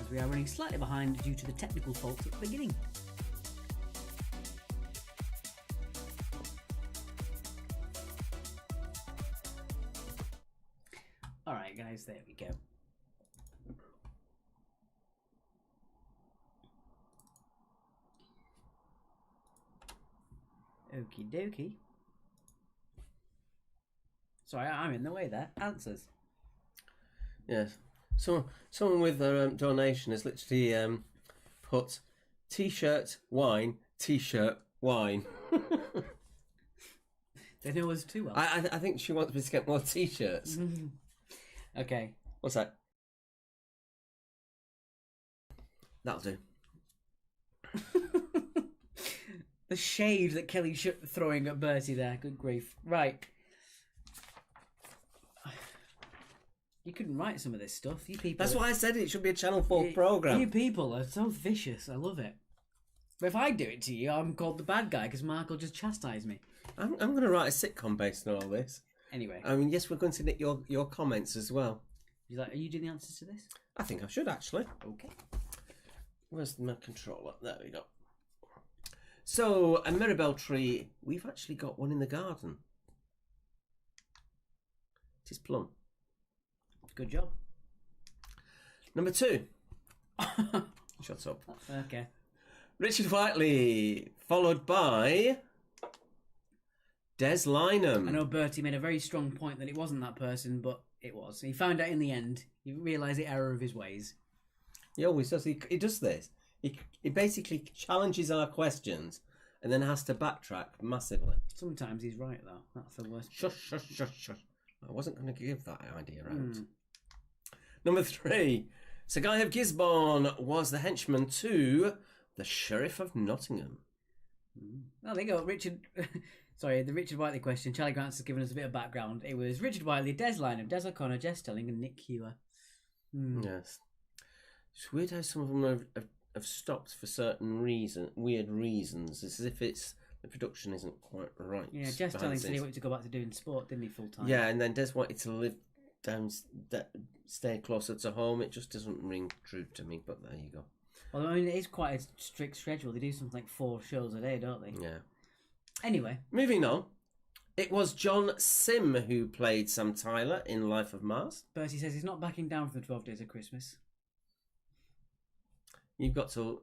S1: as we are running slightly behind due to the technical fault at the beginning. Alright guys, there we go. Okie dokie. Sorry, I'm in the way there. Answers.
S2: Yes. Someone with a donation has literally put T-shirt, wine, T-shirt, wine.
S1: They know us too well.
S2: I think she wants me to get more T-shirts.
S1: Okay.
S2: What's that? That'll do.
S1: The shade that Kelly's throwing at Bertie there. Good grief. Right. You couldn't write some of this stuff. You people.
S2: That's why I said it should be a Channel 4 programme.
S1: You people are so vicious. I love it. But if I do it to you, I'm called the bad guy because Mark will just chastise me.
S2: I'm going to write a sitcom based on all this.
S1: Anyway.
S2: I mean, yes, we're going to nick your comments as well.
S1: Are you doing the answers to this?
S2: I think I should, actually.
S1: Okay.
S2: Where's my controller? There we go. So, a Mirabelle tree, we've actually got one in the garden. It is plum.
S1: Good job.
S2: Number 2. Shut up.
S1: Okay.
S2: Richard Whiteley, followed by Des Lynam.
S1: I know Bertie made a very strong point that it wasn't that person, but it was. He found out in the end. He realised the error of his ways.
S2: He always does. He does this. He basically challenges our questions and then has to backtrack massively.
S1: Sometimes he's right, though. That's the worst.
S2: Shush, shush, shush, shush. I wasn't going to give that idea out. Number 3. Sir Guy of Gisborne was the henchman to the Sheriff of Nottingham.
S1: Oh, there you go. Richard... Sorry, the Richard Whiteley question. Charlie Grants has given us a bit of background. It was Richard Whiteley, Des Lynam, Des O'Connor, Jess Stelling and Nick Hewer.
S2: Yes. It's weird how some of them have stopped for certain weird reasons. It's as if the production isn't quite right.
S1: Yeah, Jess Stelling said he wanted to go back to doing sport, didn't he, full time?
S2: Yeah, and then Des wanted to live stay closer to home. It just doesn't ring true to me, but there you go.
S1: Although, I mean, it is quite a strict schedule. They do something like 4 shows a day, don't they?
S2: Yeah.
S1: Anyway.
S2: Moving on. It was John Sim who played Sam Tyler in Life of Mars.
S1: Bertie says he's not backing down from the 12 Days of Christmas.
S2: You've got till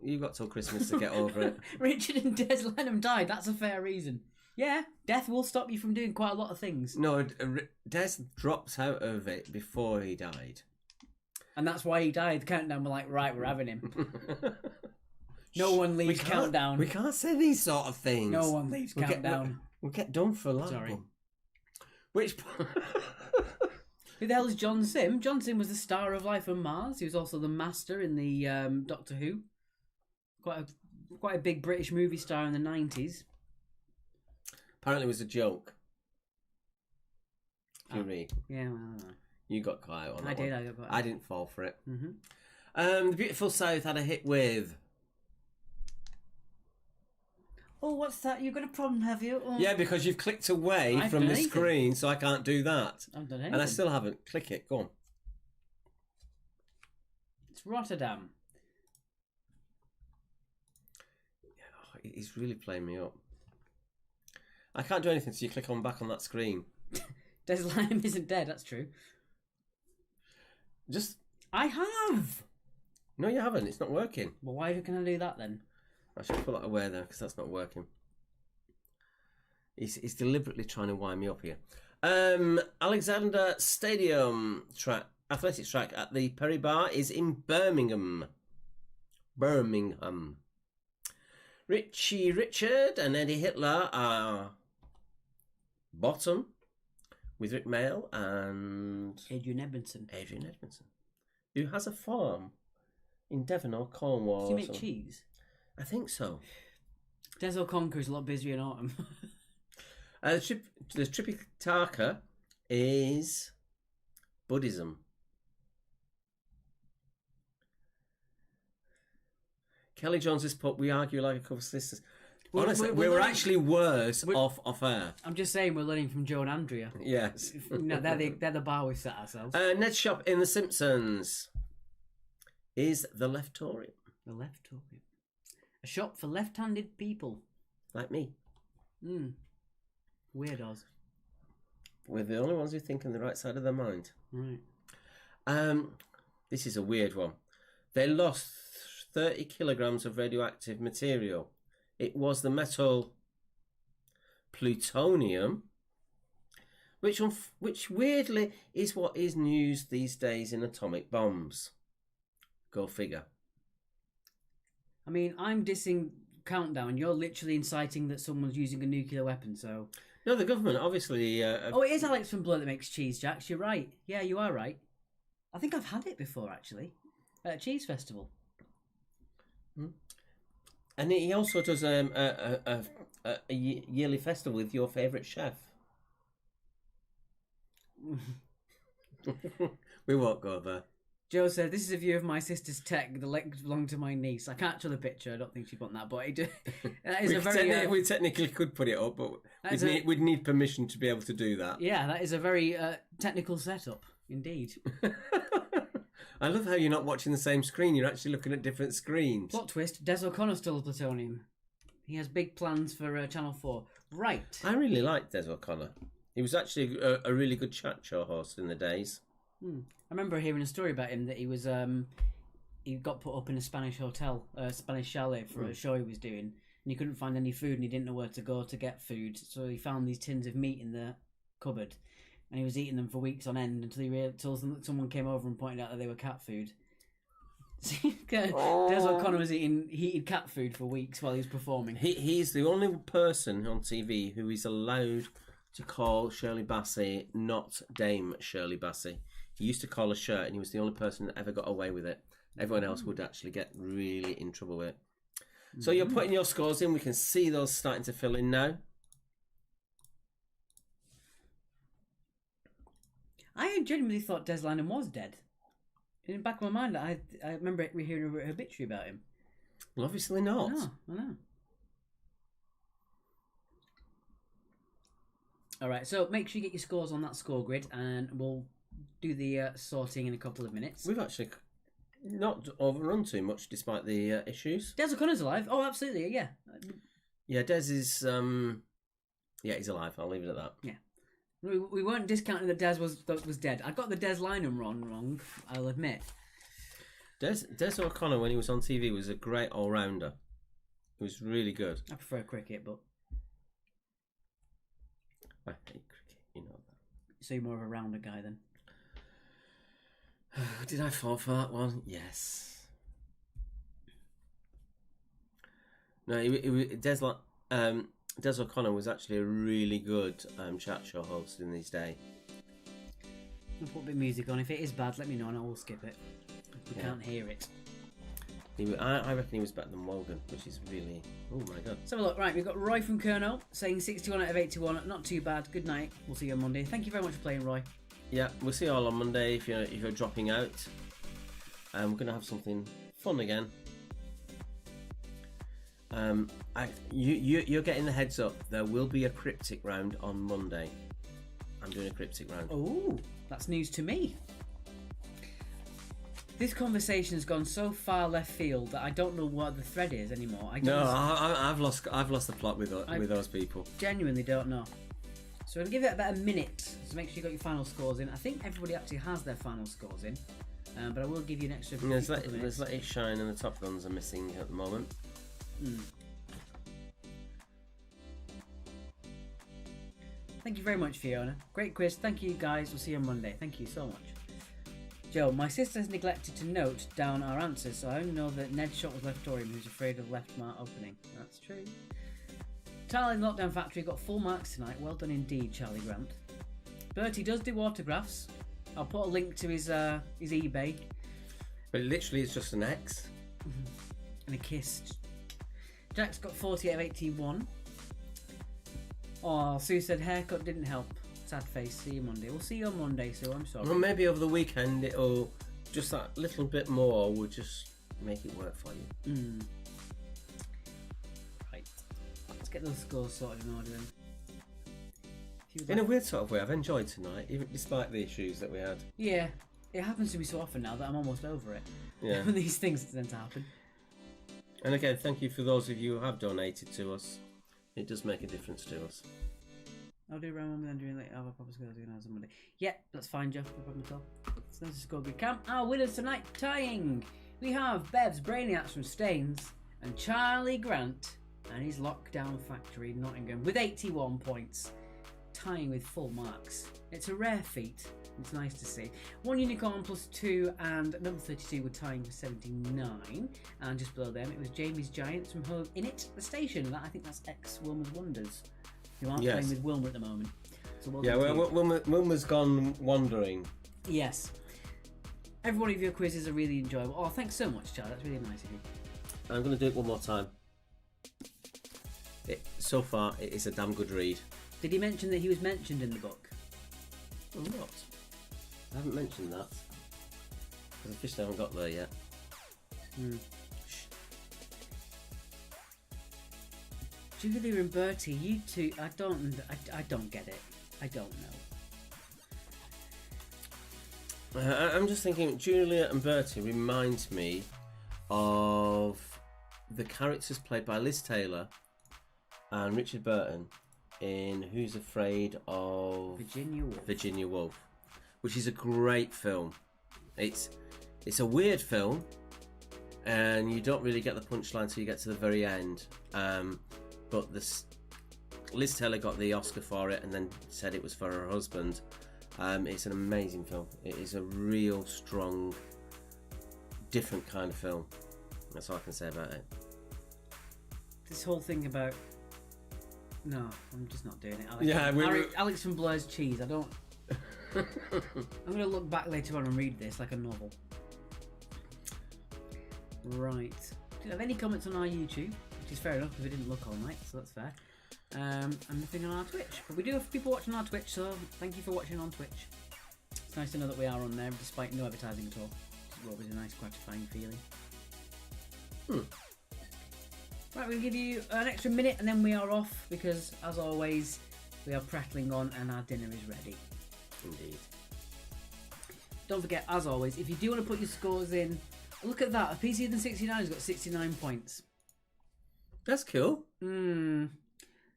S2: Christmas to get over it.
S1: Richard and Des Lynam died. That's a fair reason. Yeah, death will stop you from doing quite a lot of things.
S2: No, Des drops out of it before he died.
S1: And that's why he died. The Countdown were like, right, we're having him. No one leaves Countdown.
S2: We can't say these sort of things.
S1: No one leaves Countdown.
S2: We'll get done for libel.
S1: Sorry.
S2: Which...
S1: Who the hell is John Sim? John Sim was the star of Life on Mars. He was also the Master in the Doctor Who. Quite a big British movie star in the 90s.
S2: Apparently it was a joke. If you read.
S1: Yeah, well, I don't know.
S2: You got caught out on that
S1: I did.
S2: one.
S1: I got caught out.
S2: I didn't fall for it.
S1: Mm-hmm.
S2: The Beautiful South had a hit with...
S1: Oh, what's that? You've got a problem, have you? Oh.
S2: Yeah, because you've clicked away
S1: I've
S2: from
S1: done
S2: the
S1: anything.
S2: screen, so I can't do that.
S1: I've done anything.
S2: And I still haven't. Click it. Go on.
S1: It's Rotterdam.
S2: Oh, he's really playing me up. I can't do anything, so you click on back on that screen.
S1: Des Lynam isn't dead, that's true.
S2: Just...
S1: I have!
S2: No, you haven't. It's not working.
S1: Well, why can I do that then?
S2: I should put that away there, because that's not working. He's deliberately trying to wind me up here. Alexander Stadium athletics track at the Perry Bar is in Birmingham. Richie Richard and Eddie Hitler are bottom with Rick Mail and
S1: Adrian Edmondson.
S2: Who has a farm in Devon or Cornwall.
S1: Does he
S2: or
S1: make
S2: something.
S1: cheese?
S2: I think so.
S1: Des O'Connor is a lot busier in autumn.
S2: The Tripitaka is Buddhism. Kelly Jones has put, we argue like a couple of sisters. Honestly, we were actually worse off air.
S1: I'm just saying we're learning from Joe and Andrea.
S2: Yes.
S1: No, they're the bar we've set ourselves.
S2: Ned's shop in The Simpsons is the Leftorium.
S1: The Leftorium. A shop for left-handed people.
S2: Like me.
S1: Weirdos.
S2: We're the only ones who think on the right side of their mind.
S1: Right.
S2: This is a weird one. They lost 30 kilograms of radioactive material. It was the metal plutonium, which weirdly is what is used these days in atomic bombs. Go figure.
S1: I mean, I'm dissing Countdown. You're literally inciting that someone's using a nuclear weapon, so...
S2: No, the government, obviously...
S1: Oh, it is Alex from Blur that makes cheese, Jax. You're right. Yeah, you are right. I think I've had it before, actually. At a cheese festival.
S2: And he also does a yearly festival with your favourite chef. We won't go there.
S1: Joe said, this is a view of my sister's tech. The legs belong to my niece. I can't show the picture. I don't think she'd want that. But that is
S2: we technically could put it up, but we'd need permission to be able to do that.
S1: Yeah, that is a very technical setup, indeed.
S2: I love how you're not watching the same screen. You're actually looking at different screens.
S1: Plot twist, Des O'Connor stole plutonium. He has big plans for Channel 4. Right.
S2: I really liked Des O'Connor. He was actually a really good chat show host in the days.
S1: I remember hearing a story about him that he was he got put up in a Spanish hotel, Spanish chalet for a show he was doing, and he couldn't find any food and he didn't know where to go to get food, so he found these tins of meat in the cupboard, and he was eating them for weeks on end until someone came over and pointed out that they were cat food. Des O'Connor was eating heated cat food for weeks while he was performing.
S2: He's the only person on TV who is allowed to call Shirley Bassey not Dame Shirley Bassey. He used to call her Shirt, and he was the only person that ever got away with it. Everyone else would actually get really in trouble with it. So you're putting your scores in. We can see those starting to fill in now.
S1: I genuinely thought Des Lynam was dead. In the back of my mind, I remember hearing a obituary about him.
S2: Well, obviously not.
S1: No, I know. All right, so make sure you get your scores on that score grid, and we'll do the sorting in a couple of minutes.
S2: We've actually not overrun too much despite the issues.
S1: Des O'Connor's alive. Oh, absolutely, yeah.
S2: Yeah, Des is... yeah, he's alive. I'll leave it at that.
S1: Yeah. We weren't discounting that Des was dead. I got the Des Lynam wrong, I'll admit.
S2: Des O'Connor, when he was on TV, was a great all-rounder. He was really good.
S1: I prefer cricket, but...
S2: I hate cricket, you know that.
S1: So you're more of a rounder guy then?
S2: Did I fall for that one? Yes. No, Des O'Connor was actually a really good chat show host in his day.
S1: I'll put a bit of music on. If it is bad, let me know and I will skip it. We can't hear it.
S2: I reckon he was better than Wogan, which is really... Oh my god.
S1: So look, right, we've got Roy from Kerno saying 61 out of 81. Not too bad. Good night. We'll see you on Monday. Thank you very much for playing, Roy.
S2: Yeah, we'll see you all on Monday if you're dropping out. We're going to have something fun again. You're getting the heads up. There will be a cryptic round on Monday. I'm doing a cryptic round.
S1: Oh, that's news to me. This conversation has gone so far left field that I don't know what the thread is anymore.
S2: I've lost the plot with those people.
S1: Genuinely don't know. So we'll give it about a minute. So make sure you got your final scores in. I think everybody actually has their final scores in, but I will give you an extra.
S2: Let's let it shine, and the Top Guns are missing at the moment.
S1: Thank you very much, Fiona. Great quiz. Thank you, guys. We'll see you on Monday. Thank you so much. Joe, my sister has neglected to note down our answers, so I only know that Ned shot was leftorium, who's afraid of left mark opening. That's true. Charlie Lockdown Factory got full marks tonight. Well done indeed, Charlie Grant. Bertie does do autographs. I'll put a link to his eBay.
S2: But literally, it's just an X.
S1: And a kiss. Jack's got 40 out of 81. Oh, Sue said haircut didn't help. Sad face. See you Monday. We'll see you on Monday, Sue. I'm sorry.
S2: Well, maybe over the weekend it'll just that little bit more will just make it work for you.
S1: Right. Let's get those scores sorted in order then.
S2: In a weird sort of way, I've enjoyed tonight, even despite the issues that we had.
S1: Yeah, it happens to me so often now that I'm almost over it.
S2: Yeah.
S1: When these things tend to happen.
S2: And again, thank you for those of you who have donated to us. It does make a difference to us.
S1: I'll do around when I'm doing like other proper scores again on Monday. Yeah, that's fine, Jeff. No problem at all. So let's just go good camp. Our winners tonight tying. We have Bev's Brainiacs from Staines and Charlie Grant and his Lockdown Factory Nottingham with 81 points, tying with full marks. It's a rare feat. It's nice to see. One Unicorn plus 2 and number 32 were tying for 79. And just below them, it was Jamie's Giants from Home In It, the station. I think that's ex-Wilma's Wonders, who aren't playing with Wilma at the moment. So
S2: Wilma's gone wandering.
S1: Yes. Every one of your quizzes are really enjoyable. Oh, thanks so much, Charlie. That's really nice of you.
S2: I'm going to do it one more time. So far, it is a damn good read.
S1: Did he mention that he was mentioned in the book?
S2: I'm not. I haven't mentioned that. Because I officially haven't got there yet. Shh.
S1: Julia and Bertie, you two, I don't get it. I don't know.
S2: I'm just thinking, Julia and Bertie reminds me of the characters played by Liz Taylor and Richard Burton in Who's Afraid of
S1: Virginia Woolf.
S2: which is a great film. It's a weird film, and you don't really get the punchline until you get to the very end. But Liz Taylor got the Oscar for it, and then said it was for her husband. It's an amazing film. It is a real strong, different kind of film. That's all I can say about it.
S1: This whole thing about... No, I'm just not doing it. Alex from Blair's Cheese. I don't... I'm going to look back later on and read this like a novel. Right. Do you have any comments on our YouTube? Which is fair enough because we didn't look all night, so that's fair. And nothing on our Twitch. But we do have people watching our Twitch, so thank you for watching on Twitch. It's nice to know that we are on there despite no advertising at all. It's always a nice, gratifying feeling. Right, we'll give you an extra minute and then we are off because, as always, we are prattling on and our dinner is ready.
S2: Indeed.
S1: Don't forget, as always, if you do want to put your scores in, look at that. A PC than 69 has got 69 points.
S2: That's cool.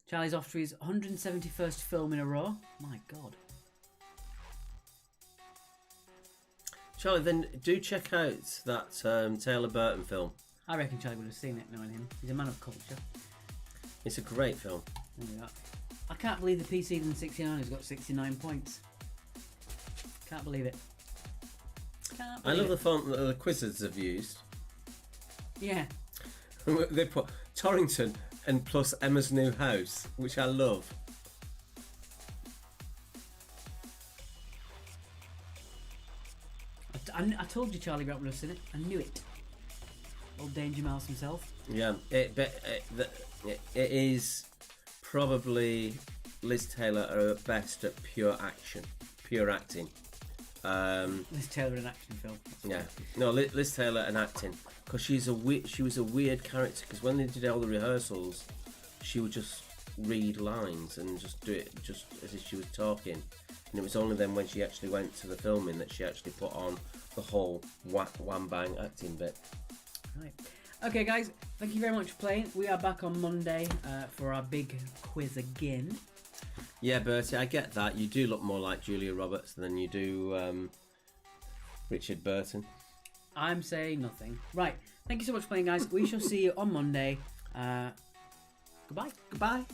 S1: Charlie's off to his 171st film in a row. My God.
S2: Charlie, then do check out that Taylor Burton film.
S1: I reckon Charlie would have seen it knowing him. He's a man of culture.
S2: It's a great film.
S1: There we are. I can't believe the PC than 69 has got 69 points. Can't believe it.
S2: I love the font that the quizzes have used.
S1: Yeah.
S2: They put Torrington and plus Emma's new house, which I love.
S1: I told you Charlie Brown would have seen it. I knew it. Old Danger Mouse himself.
S2: Yeah, it is probably Liz Taylor at her best at pure acting.
S1: Liz Taylor in an action film.
S2: Yeah, no, Liz Taylor and acting, because she was a weird character. Because when they did all the rehearsals, she would just read lines and just do it just as if she was talking. And it was only then when she actually went to the filming that she actually put on the whole wham bang acting bit.
S1: Right. Okay, guys, thank you very much for playing. We are back on Monday for our big quiz again.
S2: Yeah, Bertie, I get that. You do look more like Julia Roberts than you do Richard Burton.
S1: I'm saying nothing. Right, thank you so much for playing, guys. We shall see you on Monday. Goodbye.
S2: Goodbye.